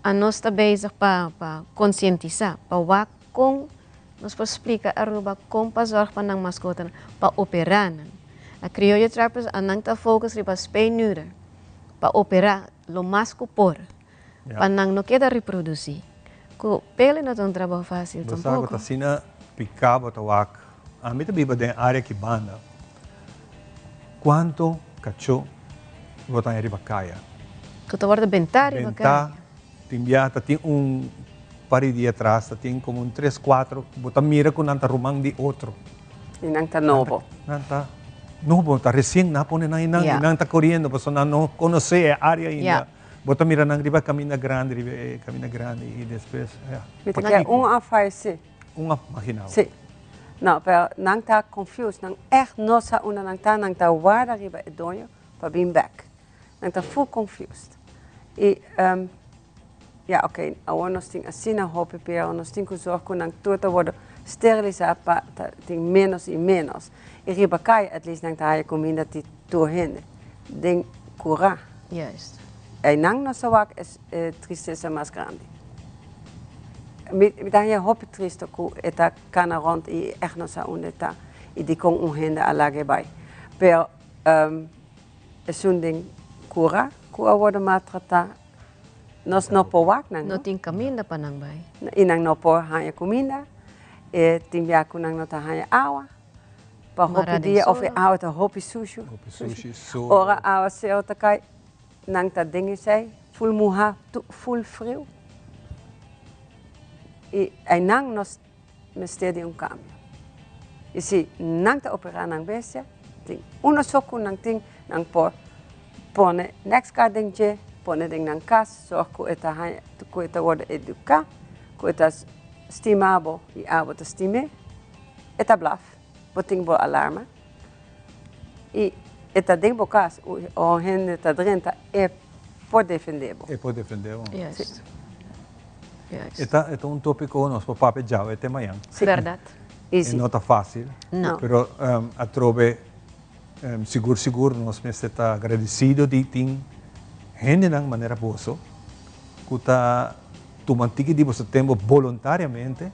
A nós está bezig pa conscientizar, pa wak com nos explica aruba com pa zorg pa nang mascota pa operar. A criolla trappers anang ta focus riba spay neuter pa operar lo mais que por. Para não queda reproduzir. Que pele não é um trabalho fácil tampouco. Basta assim na picava tawak. A mim também tem área que banda. Quanto cachorro botar em ribacaia? Que tu guarda bentar ribacaia. Tem par de atrás, tem como 3, 4, botar mira com nanta rumang de outro. E não tá novo. Nanta novo, tá recém na pone na inang, não tá correndo, porque não conhece a área ainda. Bota mira nang riba caminha grande e depois Mita que a faz marginal. Sim. Não, pero não tá confused, não nossa una não tá guarda riba e donho para bem back. Não tá full confused. E agora nós tem assim na hope pero nós tem que zorg com tudo worden sterilisado para tem menos e menos. E riba cai at least não tá a comida de torrende. Den cura. Juist. E não nossa wak é tristeza mais grande. Me dá hope triste que eta cana rond e echt nossa onde tá e de com rende alage bij. Pero é ding cura, cura worden maltratar. Nós não po wak nang. Não tem caminho para nang bay. E nang não po hanya comida. E tem via ku nang nota hanya awa. Pa hope dia of awa ta hope sushi. Hope sushi so. Ora awa se ota kai nang ta dingen sei, full muha, full frio. E nang nos mestedi cambio. E se nang ta operar nang bestia, ting uno soku nang ting nang pone next ka ding je, pone ding nang kas, so ku eta worden educa, ku eta stimabo e abo te stime, eta blaf, boting bo alarma. E eta ding bokas o hen ta drenta é por defender. É por defender. Yes. Eta tópico nós para papo já é amanhã. Verdade. E não tá fácil. Não. Pero a trobe seguro nós me está agradecido de ter gente de maneira boa, que tá tu mantém de você tempo voluntariamente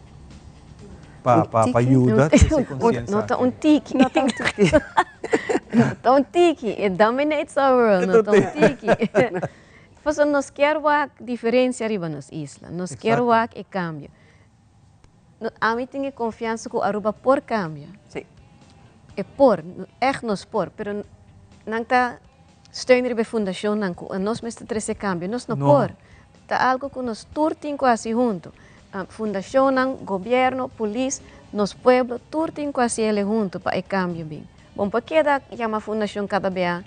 para ajudar essa consciência. Nota tiki. Nota tiki. It dominates our world. Nota tiki. Porque nós queremos diferença arriba nas islas. Nós queremos e cambio. A mim tem confiança que Aruba por cambio. Sim. É por, echt nos por, pero não está steun a fundação não que nós mesmo trece cambio, nós não por. Tá algo que nós turtim quase junto. Fundação, governo, polícia, nos pueblo, turtim quase ele junto para o cambio bem. Bom, porque da chama fundação cada vez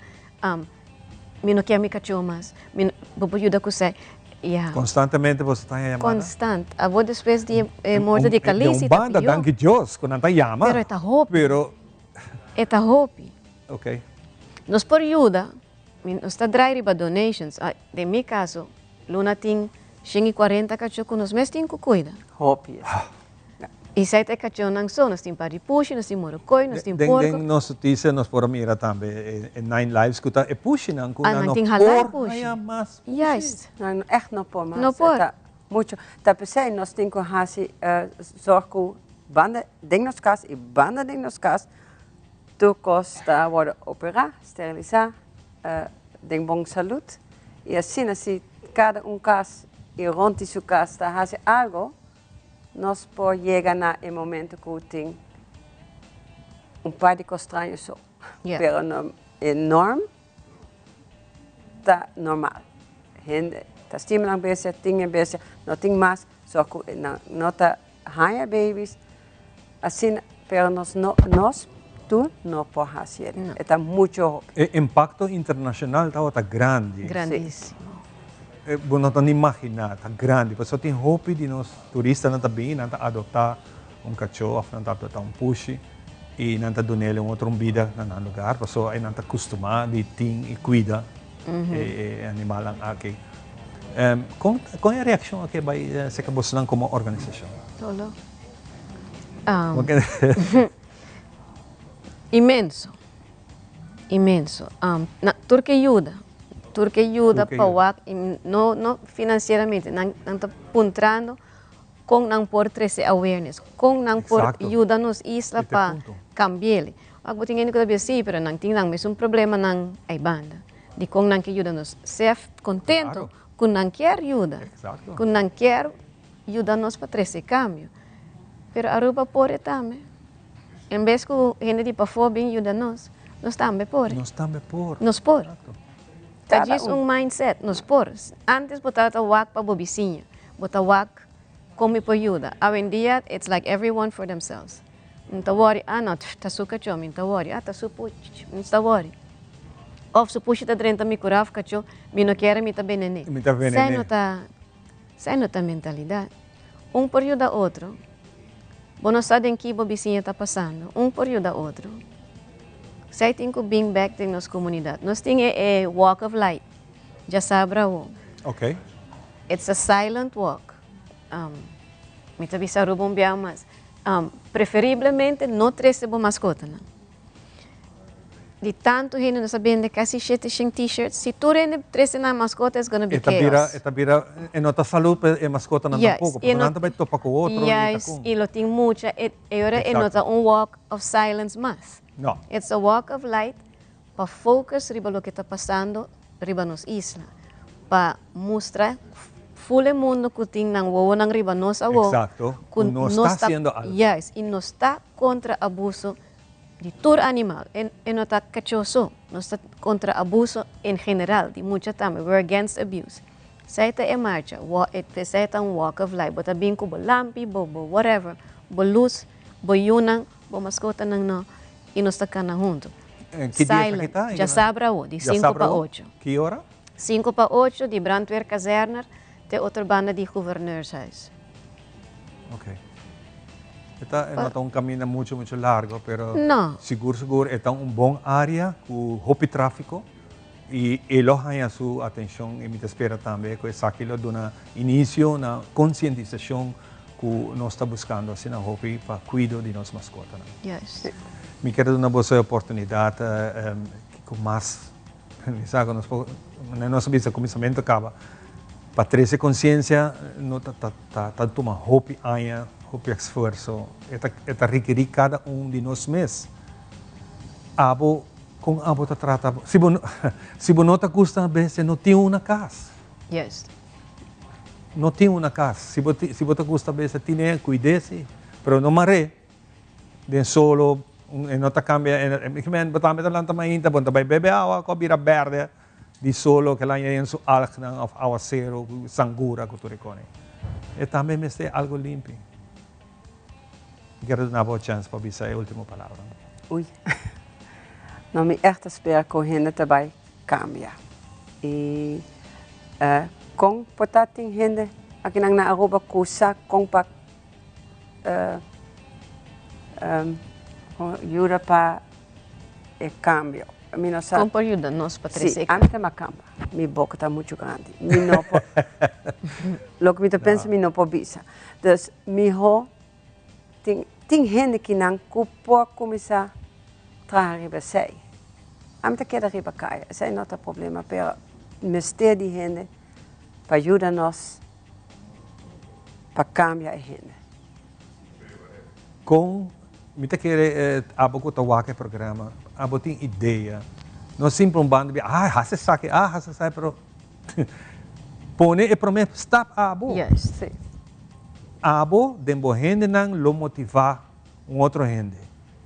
não quer me cachomas, vou ajudar com você. Constantemente você está chamando? Constante. A voz depois de morte de calice. Banda, danke Deus, quando está chamando. Pero está hope. Está hope. Ok. Nós por ajuda, nós está driving para donations. De meu caso, Luna tem 140 cachorros, nós mesmos temos que cuidar. Hope. E se é cachorro não só, nós temos paripushi, nós temos morocoi, nós temos porco. Nós notícia, nós podemos mirar também em Nine Lives, que está pushi não, que não tem halal pushi. Juist. Não, echt não por, mas não por. Muito. Tá pensei, nós temos que fazer zorgo banda ding nos cas e banda ding nos cas. Tu costa worden operar, sterilisar, ding bom saúde. E assim cada caso e rond de sua casa está fazendo algo. Nós podemos chegar no momento que tem par de estranhos só. Pero é normal, está normal. Está estimulando bem, tem bem, não tem mais, só que não está higher babies. Assim, pero nós tu não pode fazer. Está muito. O impacto internacional está grande. Grandíssimo. Não dá nem imaginar, está grande. Porque só tem hope de nós turistas não também não adotar cachorro, não adotar pushi e não dar nele outra vida no lugar, porque só não está acostumado e tem e cuida animal ang aki. Kung yung reaksyon aki ba sa kabos lang como organisasyon? Tolo. Imenso. Imenso. Turque ajuda para wak, no financieramente, nang puntrando kung nang por 13 awareness, kung nang por ajuda nos isla para cambiar. Wag buting ini ko tabi si, pero nang tingnan may un problema nang ay banda. Di kung nang ajuda nos ser contento, kung nang quer ajuda, kung nang quer ajuda nos para 13 cambio. Pero aruba por etame. Em vez que gente de para fora bem ajuda nos também por. Nos por. Tadis mindset, nos por. Antes botava wak para bobicinha, botava wak como para ajuda. Hoje em dia, it's like everyone for themselves. Não worry, não, tá suca chom, não worry, tá supo, não worry. Of supuxi tá 30 mi curava, cacho, mi não quer mi tá benene. Sai nota mentalidade. Por ajuda outro. Bono sabe em que bobicinha tá passando. Por ajuda outro. Sai tem que bring back tem nossa comunidade. Nós temos a walk of light. Já sabe o. Okay. It's a silent walk. Me tabi sa rubong biya mas. Preferivelmente não trece bo mascota na. De tanto gente não sabendo kasi t-shirts. Se tu rende trece na mascota, it's gonna be chaos. Eta bira e nota saúde e mascota na tampoco. Porque não vai topar com outro. Yes, e lo tem muita. E ora é nota walk of silence mas. No. It's a walk of light para focus riba lo que está passando riba nos isla. Para mostrar full mundo que tem nang wowo nang riba nos awo. Exacto. No está haciendo algo. Yes, e no está contra abuso de todo animal. E no está cachoso. No está contra abuso en general. De mucha también. We're against abuse. Saita e marcha. Saita un walk of life. Bota bin ko bo lampi, bo whatever. Bo luz, bo yunang, bo mascota nang no. E nós está cana junto. Silent. Já sabra o, de 5 para 8. Que hora? 5 para 8, de brandweer Kazerner, de outra banda de Gouverneurshuis. Ok. Esta é um caminho muito largo, pero seguro é bom área com hopi tráfico e elogia sua atenção e me espera também que essa aquilo dá início na conscientização que nós está buscando assim na hopi para cuidar de nossa mascota. Yes. Me quero dar uma boa oportunidade com mais, sabe, nossa vida começamento acaba para trazer consciência, não tá tomar hopi aia, hopi esforço, é requerir cada de nós mesmos. Com abo tá trata, se não tá custa vezes não tem uma casa. Yes. Não tem uma casa. Se você custa vezes tem cuide-se, pero não mare, de solo não tá cambia, botar lang também ainda, bom, vai beber água, com bira verde, de solo que lá em su alg ng aguacero, sangura que tu recone. E também me está algo limpo. Quero dar uma chance para dizer a última palavra. Ui. Não me echt espero que a gente também cambie. E com potating gente aqui na Aruba kusa com pa ajuda para o cambio. Como para ajudar nós para trazer? Sim, a mim também cambia. Minha boca está muito grande. Lo que me pensa, me não pode bisa. Então, tem gente que não pode começar a trazer para si. A mim quer arriba cair. Esse não é o problema, mas mestre de gente para ajudar nós para cambiar a gente. Com me quer abo ko tawag ke programa, abo ting ideia. No simple band bi hasa sai pero pone e prome stop abo. Yes, sim. Abo dembo gente nang lo motivar outro gente.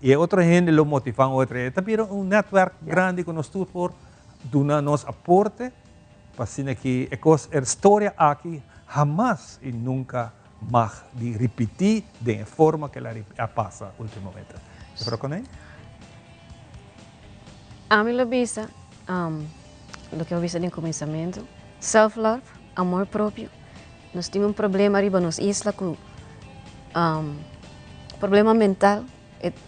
E outro gente lo motivar outro. Pero network grande que nós tudo por duna nos aporte para sina que a história aqui jamás e nunca mais de repetir de forma que ela passa ultimamente. ¿Pero con él? A mí lo visa, lo que eu visa no começamento, self-love, amor próprio. Nós temos problema arriba nos isla com problema mental,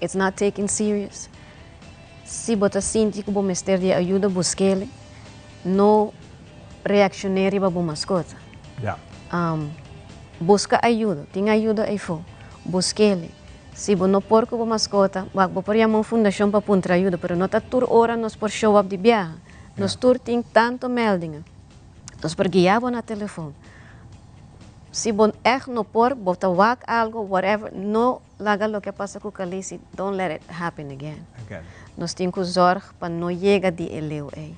it's not taken serious. Se você sente que o mestre de ajuda, busque-le. no reaccionar riba bu mascota. Yeah. Busca ajuda, tem ajuda aí fora. Busque-le. Se você não pode com a mascota, você pode chamar uma fundação para puntra ajuda, mas não está toda hora nós por show up de viagem. Nós tem tanto meldingen. Nós por guiar na telefone. Se você não pode, bota algo, whatever, não laga o que passa com o calice, don't let it happen again. Nós temos que zorg para não chegar de eleu aí.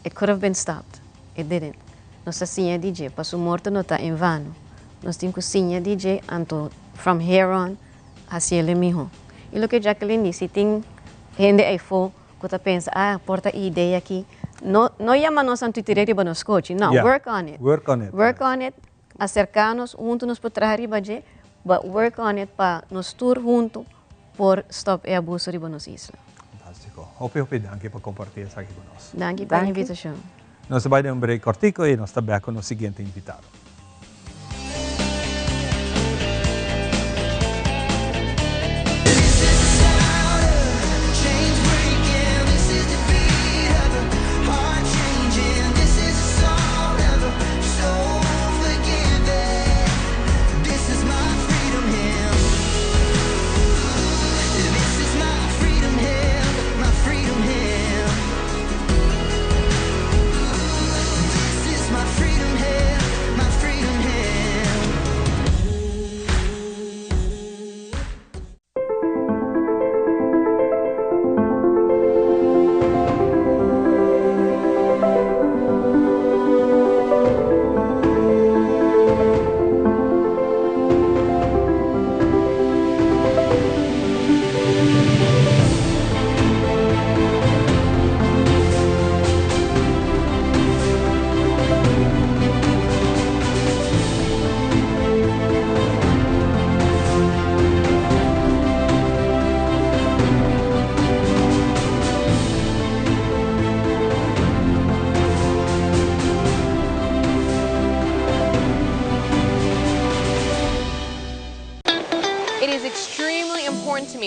It could have been stopped. It didn't. Nossa senha DJ, para o morto não está em vano. Nós temos que senha DJ, anto from here on, assim ele mesmo. E o que Jacqueline disse, tem gente aí fora que pensa, porta ideia aqui. Não chama nós a Twitter para nos coach, não, work on it. Work on it. Work on it, acercar-nos, juntos para trás riba, but work on it para nos tour junto por stop e abuso riba nos isla. Fantástico. Hope, danke por compartilhar isso aqui conosco. Danke pela invitação. Nós vamos dar um break cortico e nós estamos com o seguinte invitado.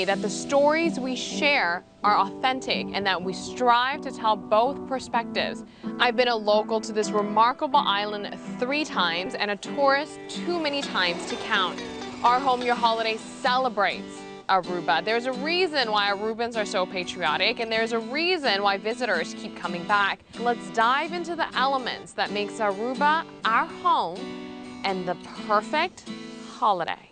That the stories we share are authentic and that we strive to tell both perspectives. I've been a local to this remarkable island 3 times and a tourist too many times to count. Our Home Your Holiday celebrates Aruba. There's a reason why Arubans are so patriotic, and there's a reason why visitors keep coming back. Let's dive into the elements that makes Aruba our home and the perfect holiday.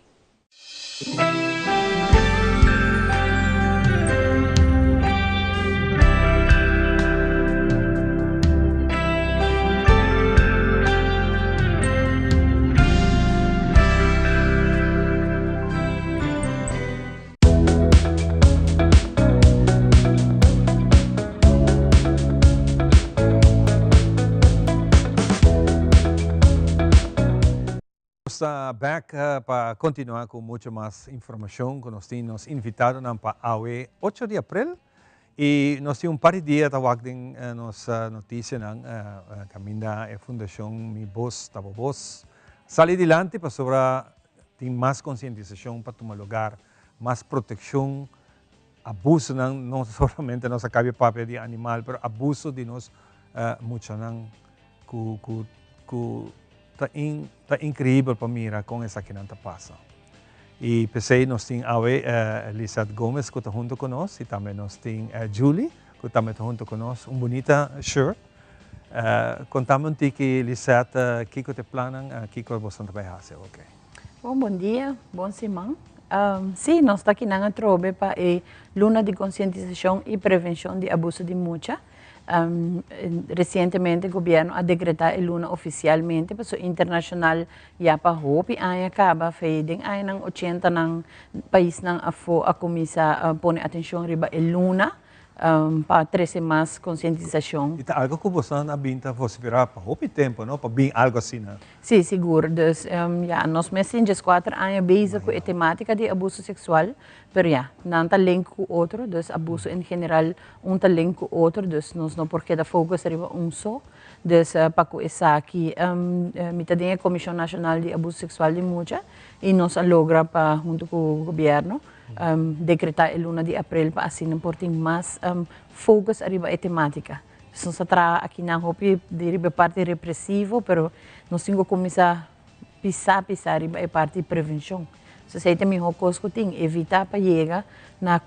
Back para continuar com muito mais informação que nós temos invitado para AWE 8 de abril e nós temos par de dias tawagding nossa notícia caminda a fundação Mi Voz Tabo Voz salir adiante para sobre ter mais conscientização para tomar lugar mais proteção abuso não somente nossa cabe papel de animal mas abuso de nós muito Está incrível para mirar com essa que não passa. E pensei, nós temos a Lizeth Gomes, que está junto conosco, e também nós temos a Julie, que também está junto conosco, bonita shirt. Contamos um pouco, Lizeth, o que você plana, o que você vai fazer, ok? Bom dia, bom semana. Sim, nós estamos aqui na Trobe para a Luna de Conscientização e Prevenção de Abuso de Mucha. Recentemente o governo ha decretado a luna oficialmente para o internacional já para hopi aí acaba fading aí nang 80 nang país nang afo a comisa pone atenção riba a luna para trazer mais conscientização. E algo que você na binta você virar para hopi tempo, não? Para bem algo assim, não? Sim, seguro. Dus ja, nós mesmos 4 anos bezig com a temática de abuso sexual, pero ja, não está link com outro, dus abuso em geral está link com outro, dus nós não porque da focus riba só. Dus para com essa aqui, mitadinha Comissão Nacional de Abuso Sexual de Mucha e nós logra para junto com o governo decretar a luna de abril para assim não portem mais focus arriba a temática Nós tra aqui na hopi de parte repressivo, pero nós temos que começar a pisar a parte de prevenção. Se você tem uma coisa que tem, evitar para chegar na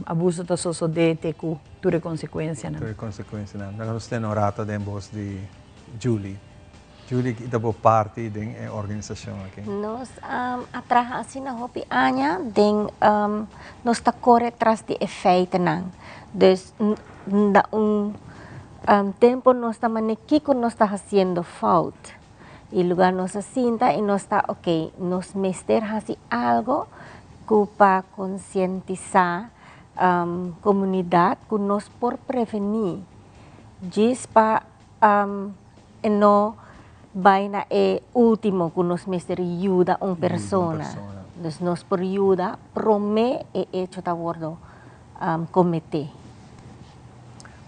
abuso da sociedade com toda consequência. Toda consequência, não. Nós temos orata dentro de Julie. Julie, kita po parte din organizasyon aqui. Nós atraha assim na hopi anya den nós tá corre atrás de efeito não. Des da tempo nós está manequico nós está fazendo falta. E lugar nós assinta e nós está ok, nós mester assim algo que para conscientizar comunidade que nós por prevenir. Diz para no vaina é último que nós mester ajuda uma persona. Nós por ajuda promete é hecho da bordo cometer.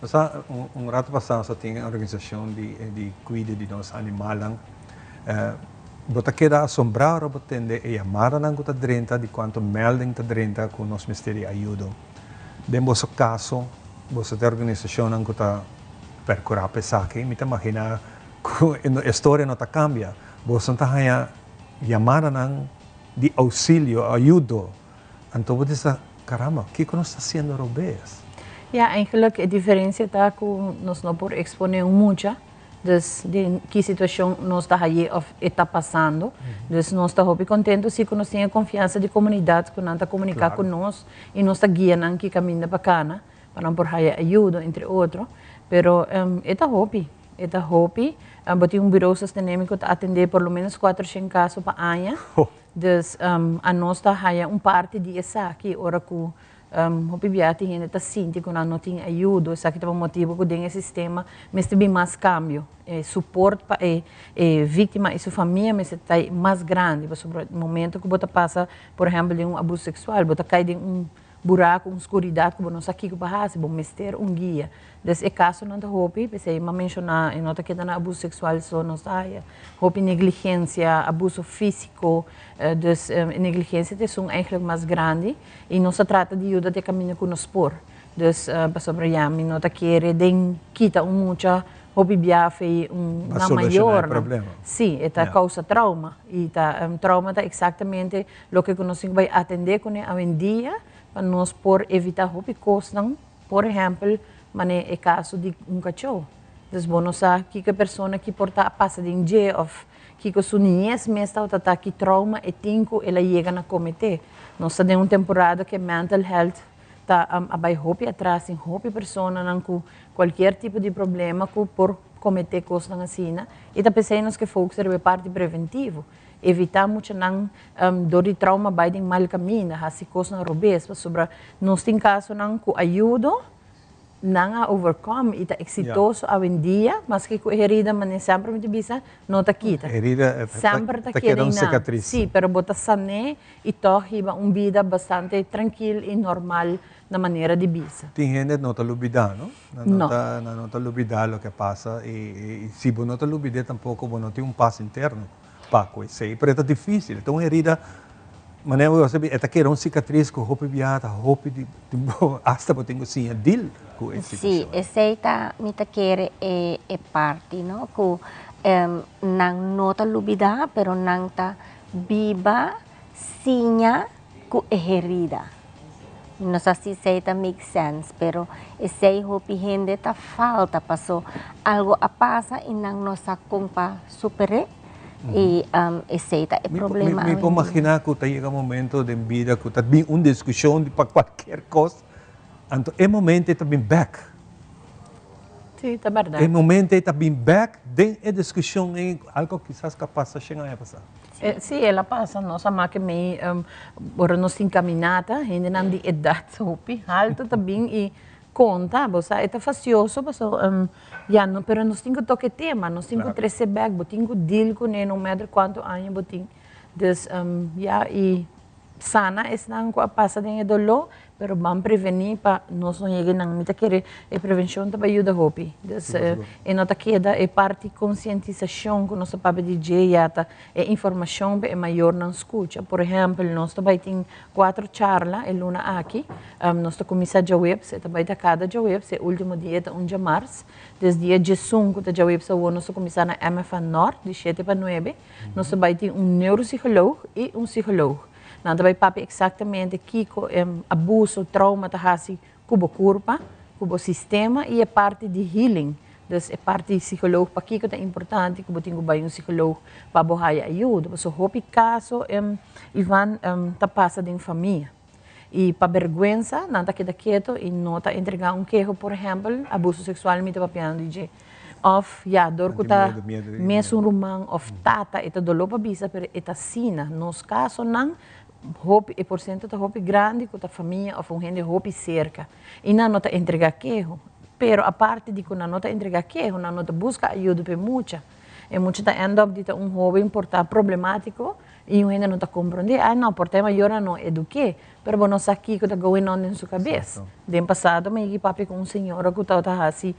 Basta rato passado só tinha organização de cuida de nós animais. Bota queda assombrado por tende e amara nang kuta drenta di quanto melding ta drenta com nos misteri aiuto. Den bosso caso, bosso te organização nang kuta percurar pesake, mi ta imagina a história não ta cambia. Bosso ta hanya llamada nang di auxílio, ajudo. Então você diz, caramba, o que nós está fazendo robês? Ja, eigenlijk a diferença está que nós não por exponer muito. Dus de que situação nós está aí está passando, dus nós está muito contente se nós temos confiança de comunidade que não está comunicar com nós e nós está guiando que caminho bacana para não por aí ajuda entre outros, pero está hopi, bati bureau sistêmico está atender por lo menos 400 casos para ano, dus a nós está aí parte de essa que ora que hopi biati gente está sinti que não tem ajuda, essa que é o motivo que tem sistema, mas tem mais cambio, suporte para vítima e sua família, mas está mais grande, sobre o momento que você passa, por exemplo, de abuso sexual, você cai de buraco, escuridade que você não sabe o que passa, você ter guia. Desse caso não está hopi, pensei, mas mencionar, e nota que na abuso sexual só não sai, hopi negligência, abuso físico, dus negligência são eigenlijk mais grande e não se trata de ajuda de caminho que nos por. Dus sobre a mim nota que den quita muita hopi biafe na maior. Sim, é causa trauma e trauma é exatamente o que nós vai atender com a dia para nós por evitar hopi costas, por exemplo, mas é caso de cachorro. Dus bom sabe que a pessoa que porta passa de dia of que a sua niñez mesmo está que trauma e tinco ela chega na cometer. Nós temos uma temporada que mental health está a hopi atrás em hopi pessoa não com qualquer tipo de problema que por cometer coisas assim e está pensando que foco é parte preventivo. Evitar muito não dor de trauma vai em mal caminho, assim coisas não robês, sobre nós tem caso não com ajuda não a overcome e está exitoso hoje em dia, mas que a herida mas sempre me bisa não está quita. Herida sempre está querendo cicatriz. Sim, pero bota sané e torna uma vida bastante tranquila e normal na maneira de bisa. Tem gente não está lubida, não? Não está lubida o que passa e se não está lubida tampouco não tem passo interno para coisa. Pero é difícil. Então herida maneira eu sabe é que cicatriz com roupa biata, roupa de hasta por tenho sim deal com esse. Sim, essa me tá quer é parte, não? Que não nota lubida, pero não tá viva sinha com herida. Não sei se isso make sense, pero esse roupa gente tá falta passou algo a passa e não nos acompa superar. E esse é o problema. Me posso imaginar que chega um momento de vida que está bem uma discussão para qualquer coisa. Então, é momento está bem back. Sim, é verdade. É momento está bem back, tem a discussão em algo que quizás capaz de chegar a passar. Sim, ela passa. Nossa máquina me agora nós encaminhada, ainda não de idade, hopi, alto também e conta, você é facioso, mas já não, pero nós temos que tocar tema, nós temos que trazer back, nós temos que deal com ele, não matter quanto anos nós temos. Dus ja, e sana es nang ko pasa din dolo, pero vamos prevenir para nós não chegue nang mita querer e prevenção também ajuda hopi. Dus e nota queda é parte conscientização que nós papai DJ yata e informação é maior na escuta. Por exemplo, nós também tem 4 charla e luna aqui. Nós começa a web, se também tá cada web, se último dia é 1 de março. Desde dia 15 da web se nós começa na MFA Norte de 7 para 9. Nós também tem neuropsicólogo e psicólogo. Não também papi exatamente que abuso, trauma, tahasi, cubo curva, cubo sistema e é parte de healing. Dus é parte de psicólogo para que é importante que botinho vai psicólogo para bohar ajuda. So hopi caso Ivan tá passa de família. E para vergonha, não tá quieto e não tá entregar queijo, por exemplo, abuso sexual me tá papiando de of dor que tá mesmo rumang of tata eta dolo para bisa pero eta sina nos caso não hopi e porcento tá hopi grande que tá família ou gente hopi cerca e não nota entregar queijo pero a parte de que não nota entregar queijo não nota busca ajuda para muita e muita tá end up de tá hobby importante problemático e gente não tá compreender não por tema eu não eduquei pero não sabe o que está going on em sua cabeça. Dem passado, me papi com senhora que está assim,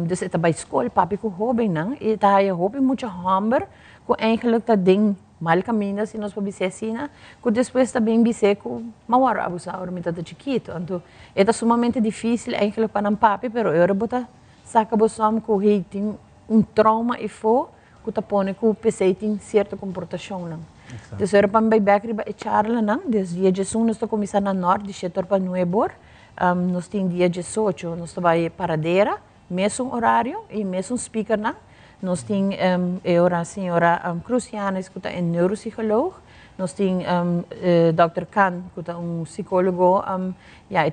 dus está para escola, papi com jovem não, e está aí jovem muito hamber, que eigenlijk está ding mal caminho se nós podemos assim, que depois está bem biseco, mawar abusar me está chiquito, então é sumamente difícil eigenlijk para um papi, pero eu rebota saca bosom que ele tem trauma e fo, que está pone que o PC tem certa comportação não. Dus er pan bij bakery bij charla nang, dus dia 11 nós to começar na norte, de setor para nuebor, nós tem dia 18 nós to vai paradeira, mesmo horário e mesmo speaker nang, nós tem a senhora Cruciana que está neuropsicólogo, nós tem Dr. Khan que é psicólogo,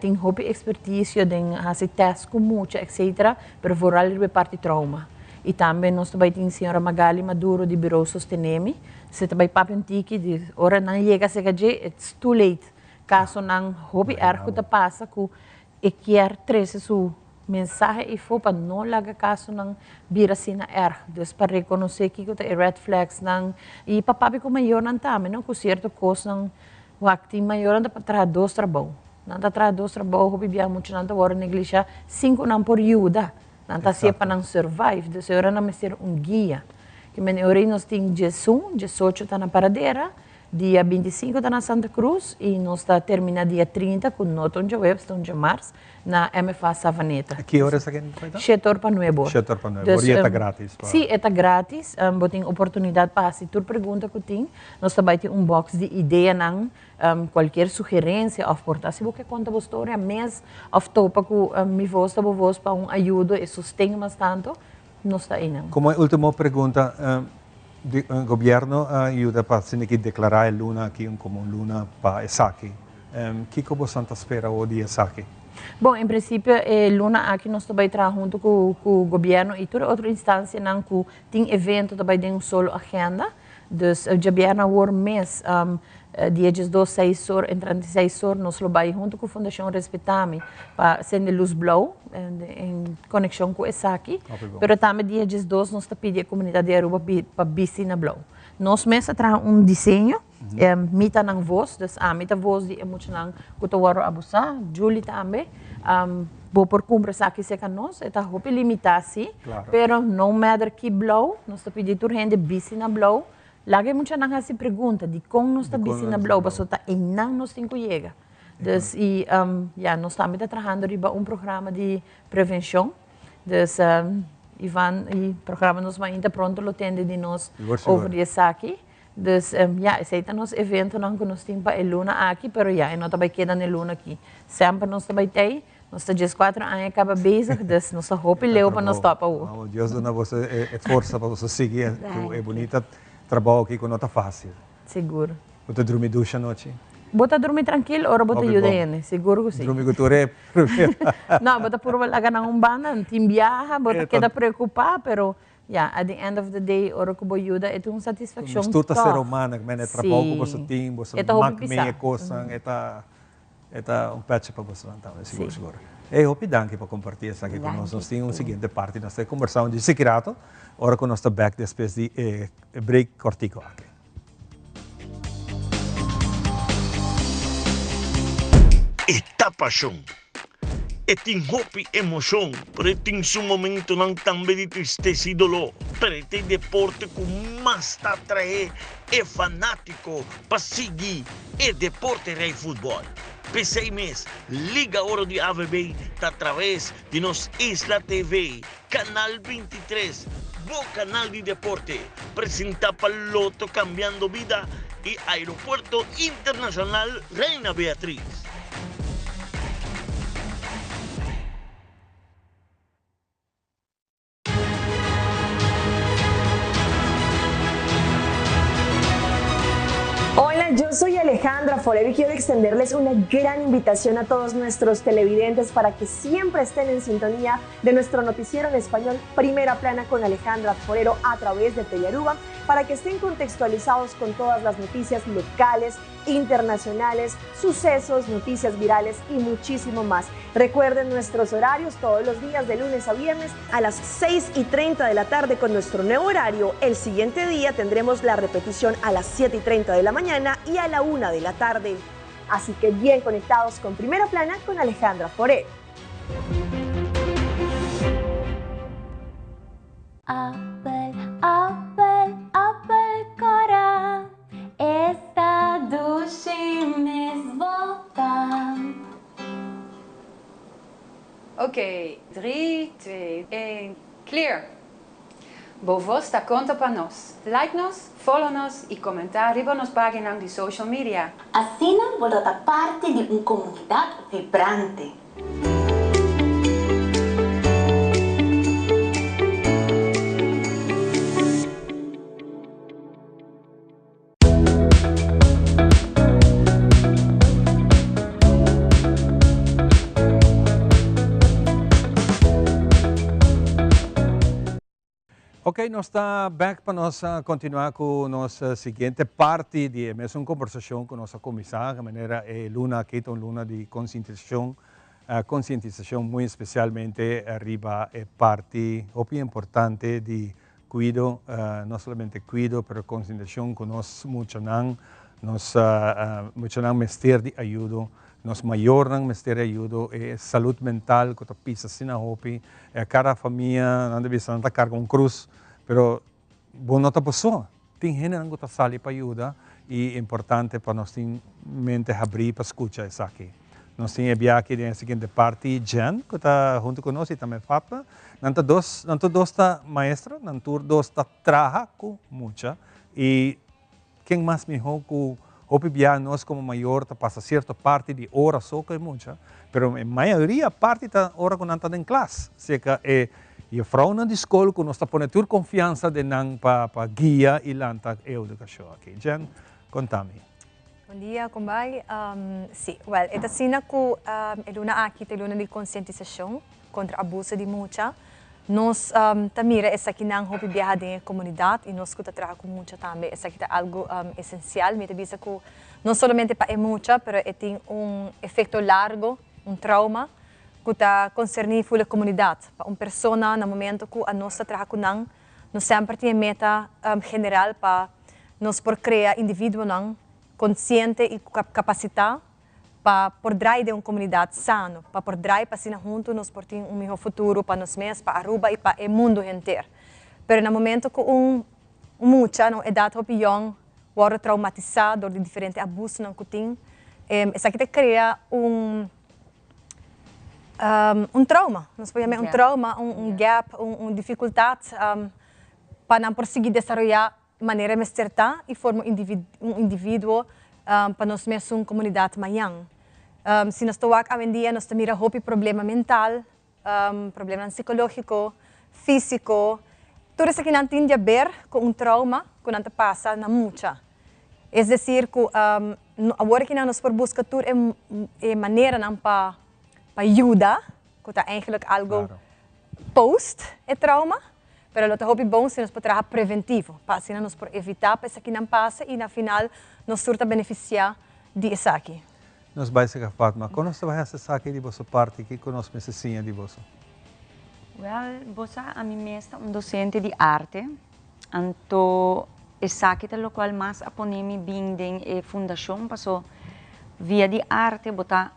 tem hobby expertise, tem hace test com muito, etc, pero vooral é parte trauma. E também nós também temos a senhora Magali Maduro de Bureau Sostenemi. Se também papi tiki de hora não chega a ser it's too late. Caso não hobby ergo da passa que e quer trazer sua mensagem e for para não laga caso não vira assim na Dus para reconhecer que é red flags não e para papi com maior não também não com certo coisa não o acti maior não para trazer 2 trabalho. Não está trazer 2 trabalho hobby bem muito não está hora negligenciar 5 não por ajuda. Não está sempre para não survive, dus eu não me ser guia. Que me nós temos 18 está na paradeira, dia 25 está na Santa Cruz e nós está terminando dia 30 com nota onde web, onde março, na MFA Savaneta. A que horas aqui? Setor para nuevo. Setor para nuevo. E está grátis? Sim, está grátis. Tem oportunidade para se tu pergunta que tem, nós também temos box de ideia não. Qualquer sugerência ou portar se você conta a história mês ou topa que me voz para ajuda e sustento mais tanto não está aí não. Como última pergunta, o governo ajuda para se declarar a luna aqui como luna para ESACI. Que você espera o dia ESACI? Bom, em princípio, luna aqui nós também trabalhamos junto com o governo e toda outra instância não que tem evento também tem solo agenda. Dus o governo o mês dia 6 horas, em 36 horas, nós trabalhamos junto com a Fundação Respeitame para acender luz blue em conexão com essa aqui. Mas também dia 12 nós pedimos à comunidade de Aruba para piscina blue. Nós mesmo trazemos desenho, mita ng voz, dus mita voz de emocional que tu waro abusar, Julie também. Vou por cumprir aqui se nós, está hope limitasi, pero no matter que blue, nós pedimos a gente piscina blue. Lagi muita nang hasi pergunta de como nós está na blog, basta tá e não nós tem que chegar. Dus e nós estamos trabalhando riba programa de prevenção. Dus Ivan e programa nós vai ainda pronto lo tende de nós over esse aqui. Dus esse é nosso evento não que nós temos para a luna aqui, pero nós também queda na luna aqui. Sempre nós também tem. Nós estamos 4 anos acaba bezig, dus nós hope leu para nós topa o. Deus dona você força para você seguir, é bonita. Trabalho aqui que não está fácil. Seguro. Você dorme ducha à noite? Bota dormir tranquilo, ora bota ajuda ele. Seguro que sim. Dorme com ture. Não, bota por laga na banda, tem viaja, bota queda preocupar, pero at the end of the day, ora que boa ajuda, é uma satisfação. Mas tudo ser humano, que é trabalho que você tem, você marca meia coisa, é patch para você então, seguro, seguro. E hope danke para compartilhar isso aqui conosco. Nós temos seguinte parte, nós estamos conversando de secreto, ora que nós estamos back depois de break cortico aqui. esta paixão. E tem hopi emoção, pero tem um momento não também de tristeza e dolor. Pero tem deporte que mais está atrair é fanático para seguir é deporte rei futebol. Pensei mesmo, liga a hora de AVB tá através de nos Isla TV, canal 23, bom canal de deporte, apresenta para Loto cambiando vida e Aeropuerto Internacional Reina Beatriz. Hola, yo soy Alejandra Forero y quiero extenderles una gran invitación a todos nuestros televidentes para que siempre estén en sintonía de nuestro noticiero en español Primera Plana con Alejandra Forero a través de Telearuba, para que estén contextualizados con todas las noticias locales, internacionales, sucesos, noticias virales y muchísimo más. Recuerden nuestros horarios todos los días de lunes a viernes a las 6:30 de la tarde con nuestro nuevo horario. El siguiente día tendremos la repetición a las 7:30 de la mañana y a la 1 de la tarde. Así que bien conectados con Primera Plana con Alejandra Forero. Apel cora, esta duši mes volta. Ok, 3, 2, 1, clear. Vos está conta para nós. Like-nos, follow-nos e comentar riba nas páginas de social media. Assim vou dar parte de uma comunidade vibrante. Ok, nós está back para nós continuar com nossa seguinte parte de uma conversação com nossa comissária, de maneira luna aqui uma luna de conscientização, muito especialmente arriba parte muito importante de cuido, não somente cuido, mas conscientização que nós muito não mestre de ajuda. Nos maior ng mestre ajuda é saúde mental que pisa sina hopi cada família não deve estar carga cruz, pero bom não tá pessoa tem gente não tá sali para ajuda e é importante para nós ter mente abrir para escutar isso aqui. Nós temos aqui na seguinte parte Jen que está junto conosco e também Papa. Nanto dos tá maestra, nanto dos tá trabalha com muita e quem mais melhor que hopi nós como maior tá passa certa parte de hora só que é muita, pero a maioria parte tá hora que não tá em classe, seja e a frau na escola que nós tá pondo toda confiança de não para guia e lanta educação aqui. Jen, contame. Bom dia, combay. Sim, well, esta sina ko eluna aqui te luna de conscientização contra abuso de mucha. Nós tamira essa aqui não hopi viajar de comunidade e nós que trabalhamos com mucha também. Essa aqui é algo essencial. Me avisa que não somente para mucha, mas tem efeito largo, trauma que está concernido com a comunidade. Para uma pessoa no momento que a nossa trabalha com nós sempre tem meta general para nós por criar indivíduo consciente e capacitado para poder de uma comunidade sana, para poder para junto nós por ter melhor futuro para nós mesmos, para Aruba e para o mundo inteiro. Mas no momento que mucha na idade young foram traumatizados de diferentes abusos que tem, isso aqui cria trauma, nós podemos trauma, gap, dificuldade para não prosseguir desenvolver de maneira mais certa e formar indivíduo para nós mesmos uma comunidade maior. Se nós estamos hoje em dia, nós temos hopi problema mental, problema psicológico, físico, tudo isso que não tem a ver com trauma que não passa na mucha. É dizer, que agora que nós podemos buscar tudo é maneira para ajuda, que é eigenlijk algo post é trauma, mas nós hopi bom se nós podemos trabalhar preventivo, para assim nós podemos evitar para isso que não passa e na final nós surta beneficiar disso aqui. Nós vai ser Fatma. Quando você vai acessar aqui de vossa parte, aqui conosco necessinha de você? Well, você a mim mesma docente de arte, então essa aqui é o qual mais aponemi bindem e fundação passou via de arte, botar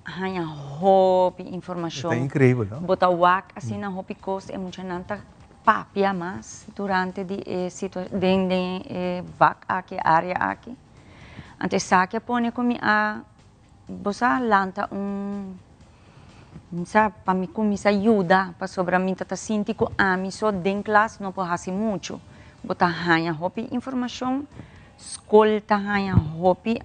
hanya hopi informação. Está incrível, não? Bota wak assim na hopi cost muita nanta papia mas durante de vak aqui área aqui. Antes saque pone comi a bosa lanta sa para me começar ajuda para sobre mim tata sinti ko ami so den class não pode fazer muito. Bota hanya hopi informação, escolta hanya hopi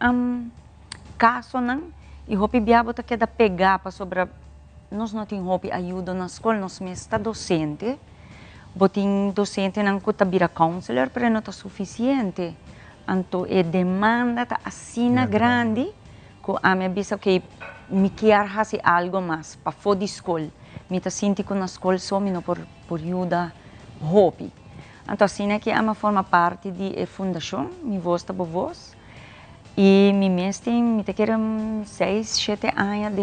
caso não e hopi bia bota queda pegar para sobre nós não tem hopi ajuda na escola nós mesmo está docente, botin docente não cuta bira counselor, pero não está suficiente. Anto demanda ta assina grande que a me bisa que me quer fazer algo mais para fora de escola. Me ta sinti que na escola só me não por ajuda hobby. Então assim é que a forma parte de fundação, me vosta por vós. E me mestre me te quero 6, 7 anos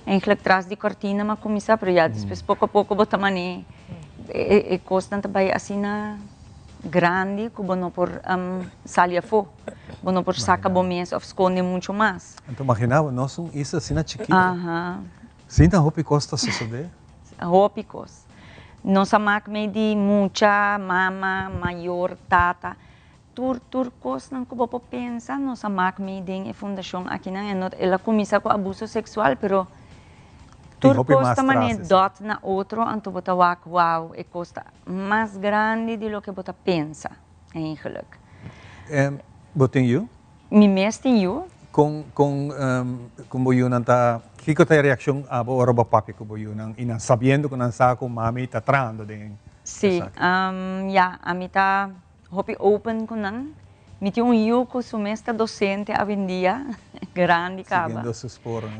em atrás de cortina mas começar para já depois pouco a pouco botar mané e constante vai assina grande que não por salir fora, não por sacar bom mês ou esconde muito mais. Então imaginava nós isso assim na chiquita. Aham. Sim, tá roupa costa se souber. Roupa costa. Nossa máquina de muita mama, maior, tata, tur costa não como para pensar nossa máquina de fundação aqui não ela começa com abuso sexual, pero tur costa mané dot na outro, anto bota wow, e costa mais grande de lo que bota pensa, eigenlijk. Botin you? Me mestre you? Como yun nanta, kiko tayo reaksyon abo oro ba papi ko yun nang ina sabiendo kung nasa ko mami tatrando din. Sí, a mim tá hopi open ko nang miti you ko sumesta docente a vendia grande caba.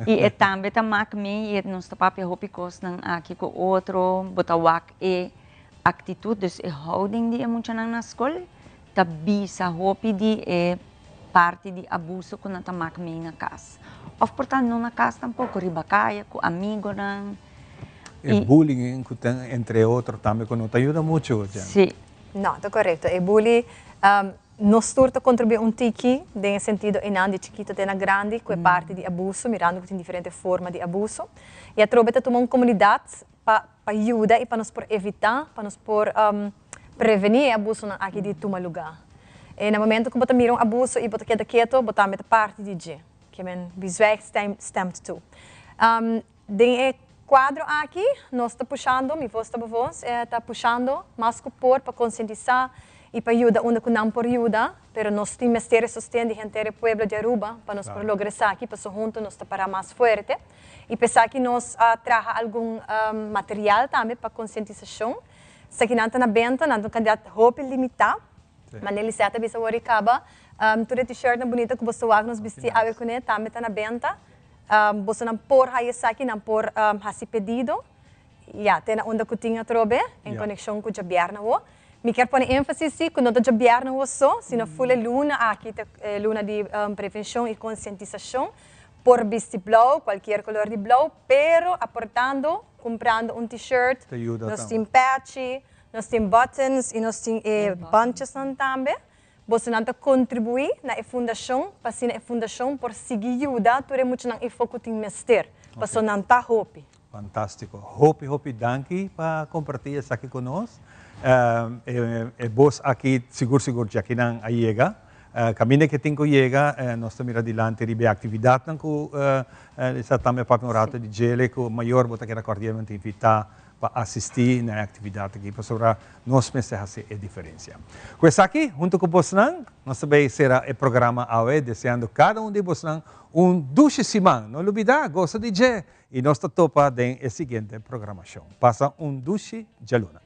E também tá mak me e nos papi hopi kos nang aqui ko outro botawak e atitudes e houding di muito nang na escola tá bisa hopi di parte de abuso que não está mais na casa. Ou portanto não na casa tampouco ribacaia com amigo não. E bullying entre outros também que não te ajuda muito. Sim. Não, está correto. E bullying nos turta contribui tiki nel sentido in di chiquito e grande que é parte de abuso, mirando que tem diferente forma de abuso. E a trobeta tomar uma comunidade para ajudar e para nos evitar, para nos prevenir abuso aqui de tomar lugar. E no momento que você mira abuso e você queda quieto, você está parte de G, que é visual stemt to. Den quadro aqui, nós está puxando, me voz está voz, está puxando mais que por para conscientizar e para ajudar onde que não por ajuda, pero nós temos mestre sustento de gente do pueblo de Aruba para nós lograr isso aqui, para junto nós está para mais forte e pensar que nós traga algum material também para conscientização. Se aqui não está na venda, não tem candidato roupa limitada. Mas nele certa bisa wari kaba tudo t-shirt na bonita que você wag nos vestir ave com ele também tá na venda você não por aí aqui não por hasi pedido já tem onde que tinha trobe em conexão com o Jabiarna o me quer pôr ênfase sim que não do Jabiarna o só se não for luna aqui luna de prevenção e conscientização por vestir blau qualquer color de blau pero aportando comprando t-shirt nós tem patch nós temos buttons e nós temos bunches também. Você não contribui na fundação, para a fundação por seguir ajuda, tu é muito não foco tem mestre, para só não tá hope. Fantástico. Hope, danke para compartilhar isso aqui conosco. Vos aqui seguro já que não chega. Caminho que tem que chegar, nós estamos adiante de atividade que está também para um rato de gelo que o maior bota que era cordialmente invitar para assistir na atividade aqui, para nós fazer a diferença. Com isso aqui, junto com vocês, nós também será o programa AOE, desejando cada de vocês duche semana. Não olvidar, gosta de G e nós topa na seguinte programação. Passa duche de luna.